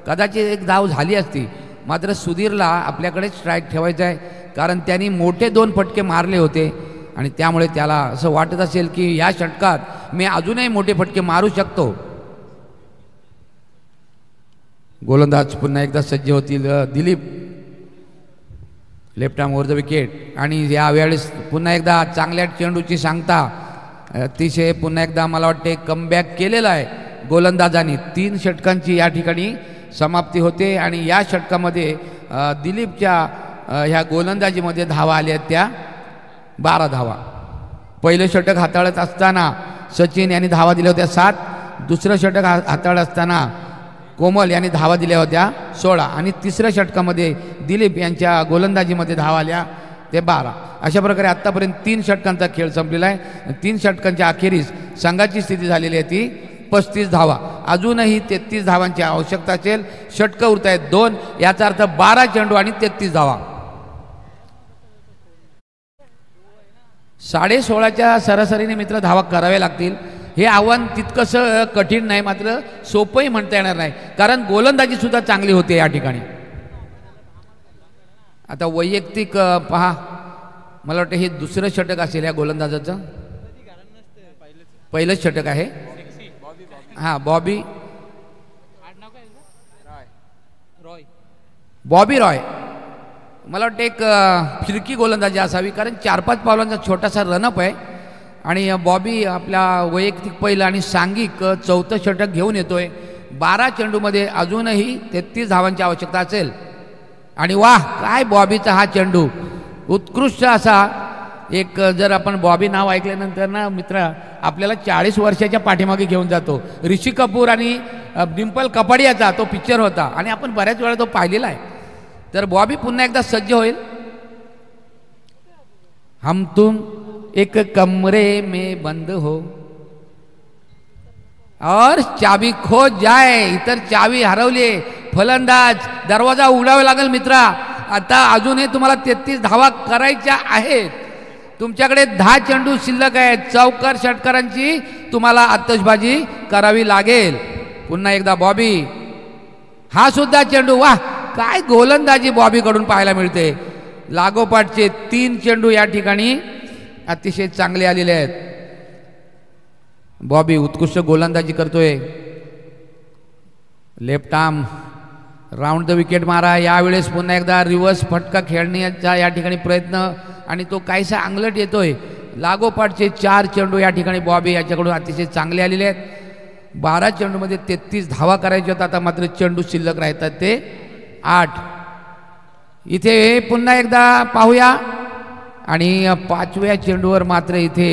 कदाचित एक धाव झाली असती, मात्र सुधीरला आपल्याकडेच स्ट्राईक ठेवायचा आहे कारण त्यांनी मोठे 2 फटके मारले होते आणि त्यामुळे त्याला असं वाटत असेल की या षटकात मी अजूनही मोठे फटके मारू शकतो. गोलंदाज पुन्हा एकदा सज्ज होतील Dilip, left arm over the wicket. आणि यावेळेस पुन्हा एकदा चांगल्या चेंडूची सांगता अतिशय पुन्हा एकदा मला वाटते कमबॅक केलेला आहे गोलंदाजांनी. 3 षटकांची या ठिकाणी समाप्ती होते आणि या षटकामध्ये दिलीपच्या ह्या गोलंदाजीमध्ये धावा आल्या आहेत त्या 12 धावा. पहिलं षटक हाताळत असताना सचिन यांनी धावा दिल्या होत्या 7. दुसरं षटक हाताळत असताना कोमल यांनी धावा दिल्या होत्या 16 आणि तिसऱ्या षटकामध्ये दिलीप यांच्या गोलंदाजीमध्ये धावा आल्या ते 12. अशा प्रकारे आत्तापर्यंत 3 षटकांचा खेळ संपलेला आहे. 3 षटकांच्या अखेरीस संघाची स्थिती झालेली आहे ती 35 धावा. अजूनही 33 धावांची आवश्यकता असेल. षटकं उरत आहेत 2, याचा अर्थ 12 चेंडू आणि 33 धावा. 16:30च्या सरासरीने मित्र धावा कराव्या लागतील हे आव्हान तितकंसं कठीण नाही, मात्र सोपंही म्हणता येणार नाही, कारण गोलंदाजी सुद्धा चांगली होते या ठिकाणी. आता वैयक्तिक पहा, मला वाटतं हे दुसरं षटक असेल या गोलंदाजाचं, पहिलंच षटक आहे. हां, बॉबी रॉय. मला वाटतं एक फिरकी गोलंदाजी असावी, कारण 4-5 पावलांचा छोटासा रनअप आहे आणि बॉबी आपल्या वैयक्तिक पहिलं आणि सांघिक 4थं षटक घेऊन येतोय. 12 चेंडूमध्ये अजूनही 33 धावांची आवश्यकता असेल. आणि वाह, काय बॉबीचा हा चेंडू, उत्कृष्ट असा एक. जर आपण बॉबी नाव ऐकल्यानंतर ना मित्र, आपल्याला 40 वर्षाच्या पाठीमागे घेऊन जातो. ऋषी कपूर आणि डिंपल कपाडियाचा तो पिक्चर होता आणि आपण बऱ्याच वेळा तो पाहिलेला आहे. तर बॉबी पुन्हा एकदा सज्ज होईल. हम तुम एक कमरे में बंद हो और चाबी खो जाए. इतर चावी हरवली, फलंदाज दरवाजा उघडावा लागेल मित्रा. आता अजूनही तुम्हाला 33 धावा करायच्या आहेत. तुमच्याकडे 10 चेंडू शिल्लक आहेत. चौकार षटकारांची तुम्हाला आतषबाजी करावी लागेल. पुन्हा एकदा बॉबी, हा सुद्धा चेंडू. वाह, काय गोलंदाजी बॉबीकडून पाहायला मिळते. लागोपाठचे 3 चेंडू या ठिकाणी अतिशय चांगले आलेले आहेत. बॉबी उत्कृष्ट गोलंदाजी करतोय. Left arm round the wicket मारा. यावेळेस पुन्हा एकदा रिव्हर्स फटका खेळण्याचा या ठिकाणी प्रयत्न आणि तो काहीसा अंगलट येतोय. लागोपाठचे 4 चेंडू या ठिकाणी बॉबी याच्याकडून अतिशय चांगले आलेले आहेत. 12 चेंडूमध्ये 33 धावा करायच्या होत्या. आता मात्र चेंडू शिल्लक राहतात ते 8. इथे पुन्हा एकदा पाहूया आणि 5व्या चेंडूवर मात्र इथे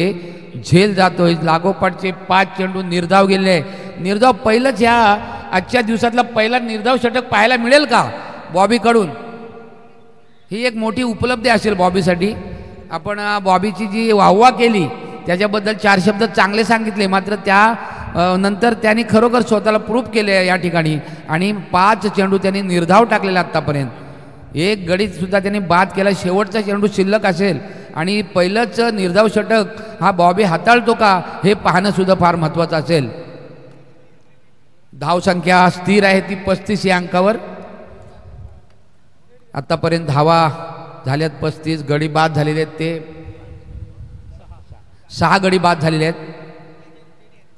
झेल जातोय. लागोपाठचे 5 चेंडू निर्धाव गेले. निर्धाव पहिलंच ह्या आजच्या दिवसातला पहिला निर्धाव षटक पाहायला मिळेल का बॉबीकडून? ही एक मोठी उपलब्धी असेल बॉबीसाठी. आपण बॉबीची जी वाहवा केली त्याच्याबद्दल 4 शब्द चांगले सांगितले, मात्र त्या नंतर त्यांनी खरोखर स्वतःला प्रूफ केले या ठिकाणी आणि 5 चेंडू त्यांनी निर्धाव टाकलेला आत्तापर्यंत. एक गडी सुद्धा त्यांनी बाद केला. शेवटचा चेंडू शिल्लक असेल आणि पहिलंच निर्धाव षटक हा बॉबी हाताळतो का हे पाहणं सुद्धा फार महत्त्वाचं असेल. धावसंख्या स्थिर आहे ती 35 या अंकावर. आतापर्यंत धावा झाल्यात 35. गडी बाद झालेले आहेत ते 6 गडी बाद झालेले आहेत.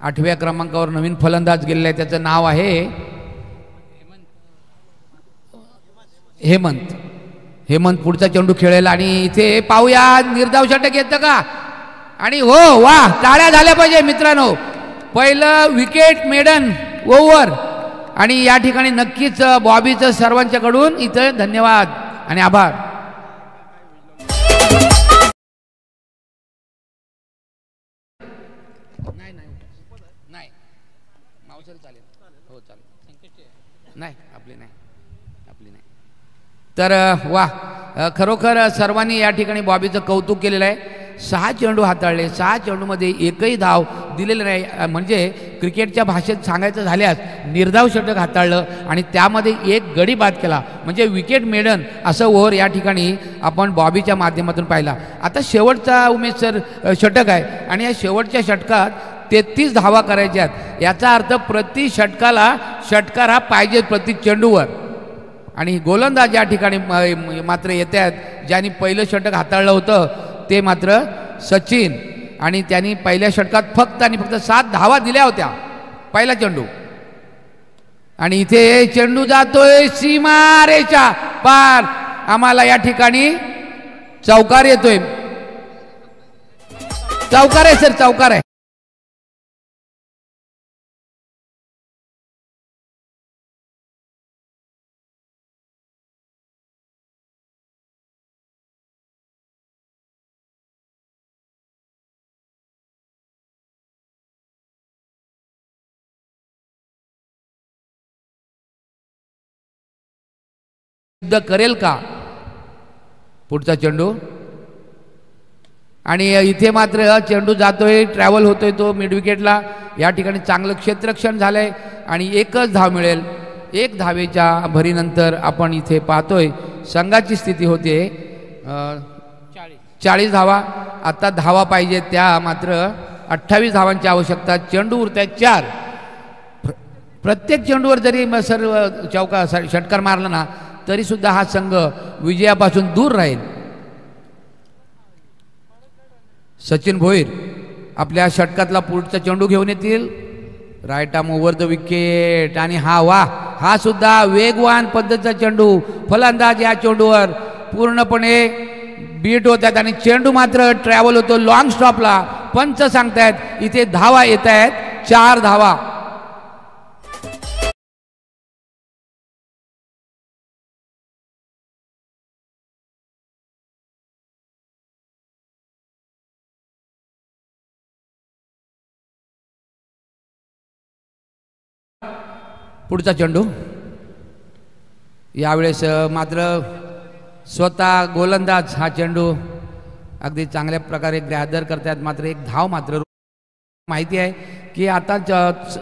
8व्या क्रमांकावर नवीन फलंदाज गेलेला आहे, त्याचं नाव आहे हेमंत. पुढचा चेंडू खेळेल आणि इथे पाहूया निर्धाव षटक येतं का. आणि हो, वा, टाळ्या झाल्या पाहिजे मित्रांनो. पहिलं विकेट मेडन ओव्हर आणि या ठिकाणी नक्कीच बॉबीचं सर्वांच्याकडून इथं धन्यवाद आणि आभार. नाही मावसर चालेल. हो चालेल. नाही आपली नाही. तर वा, खरोखर सर्वांनी या ठिकाणी बॉबीचं कौतुक केलेलं आहे. 6 चेंडू हाताळले. 6 चेंडूमध्ये एकही धाव दिलेलं नाही. म्हणजे क्रिकेटच्या भाषेत सांगायचं झाल्यास निर्धाव षटक हाताळलं आणि त्यामध्ये 1 गडी बाद केला. म्हणजे विकेट मेडन असं ओव्हर या ठिकाणी आपण बॉबीच्या माध्यमातून पाहिला. आता शेवटचा उमेश सर षटक आहे आणि या शेवटच्या षटकात 33 धावा करायच्या आहेत. याचा अर्थ प्रति षटकाला षटकार हा पाहिजे प्रति चेंडूवर. आणि गोलंदाज या ठिकाणी मात्र येत आहेत. ज्यांनी पहिलं षटक हाताळलं होतं ते मात्र सचिन आणि त्यांनी पहिल्या षटकात फक्त 7 धावा दिल्या होत्या पहिला चेंडू. आणि इथे चेंडू जातोय सीमारेषा पार. आम्हाला या ठिकाणी चौकार येतोय. चौकार आहे सर, चौकार आहे. करेल का पुढचा चेंडू. आणि इथे मात्र चेंडू जातोय, ट्रॅव्हल होतोय तो मिड विकेटला. या ठिकाणी चांगलं क्षेत्ररक्षण झालंय आणि 1च धाव मिळेल. 1 धावेच्या भरीनंतर आपण इथे पाहतोय संघाची स्थिती होते 40 धावा. आता धावा पाहिजे त्या मात्र 28 धावांची आवश्यकता. चेंडू उरत आहेत 4. प्रत्येक चेंडूवर जरी सर्व चौका षटकार मारला ना तरी सुद्धा हा संघ विजयापासून दूर राहील. सचिन भोईर आपल्या षटकातला पुढचा चेंडू घेऊन येतील. Right arm over the wicket आणि हा सुद्धा वेगवान पद्धतीचा चेंडू. फलंदाज या चेंडूवर पूर्णपणे बीट होतात आणि चेंडू मात्र ट्रॅव्हल होतो लॉंग स्टॉपला. पंच सांगतायत इथे धावा येत आहेत 4 धावा. पुढचा चेंडू यावेळेस मात्र स्वतः गोलंदाज हा चेंडू अगदी चांगल्या प्रकारे ग्रॅदर करतात. मात्र एक धाव मात्र माहिती आहे की आता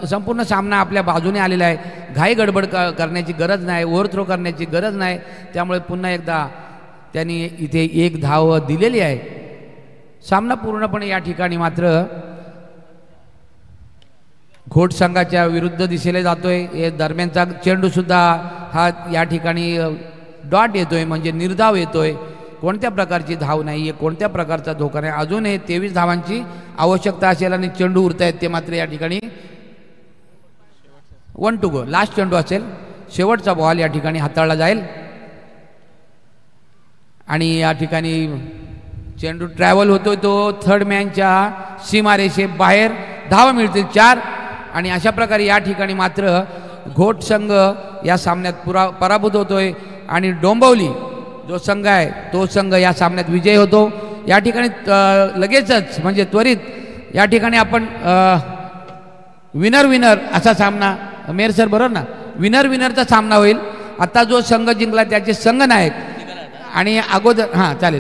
संपूर्ण सामना आपल्या बाजूने आलेला आहे. घाई गडबड करण्याची गरज नाही, ओव्हरथ्रो करण्याची गरज नाही. त्यामुळे पुन्हा एकदा त्यांनी इथे एक धाव दिलेली आहे. सामना पूर्णपणे या ठिकाणी मात्र घोट संघाच्या विरुद्ध दिशेला जातोय. हे दरम्यानचा चेंडू सुद्धा हा या ठिकाणी डॉट येतोय म्हणजे निर्धाव येतोय. कोणत्या प्रकारची धाव नाही आहे, कोणत्या प्रकारचा धोका नाही. अजून हे 23 धावांची आवश्यकता असेल आणि चेंडू उरत आहेत ते मात्र या ठिकाणी 1 to go. लास्ट चेंडू असेल, शेवटचा बॉल या ठिकाणी हाताळला जाईल आणि या ठिकाणी चेंडू ट्रॅव्हल होतोय तो थर्ड मॅनच्या सीमारेषे बाहेर. धावा मिळतील 4 आणि अशा प्रकारे या ठिकाणी मात्र घोट संघ या सामन्यात पराभूत होतोय आणि डोंबिवली जो संघ आहे तो संघ या सामन्यात विजयी होतो. या ठिकाणी लगेचच म्हणजे त्वरित या ठिकाणी आपण विनर असा सामना मेयर सर बरोबर ना विनरचा सामना होईल. आता जो संघ जिंकला त्याचे संघनायक आणि अगोदर चालेल.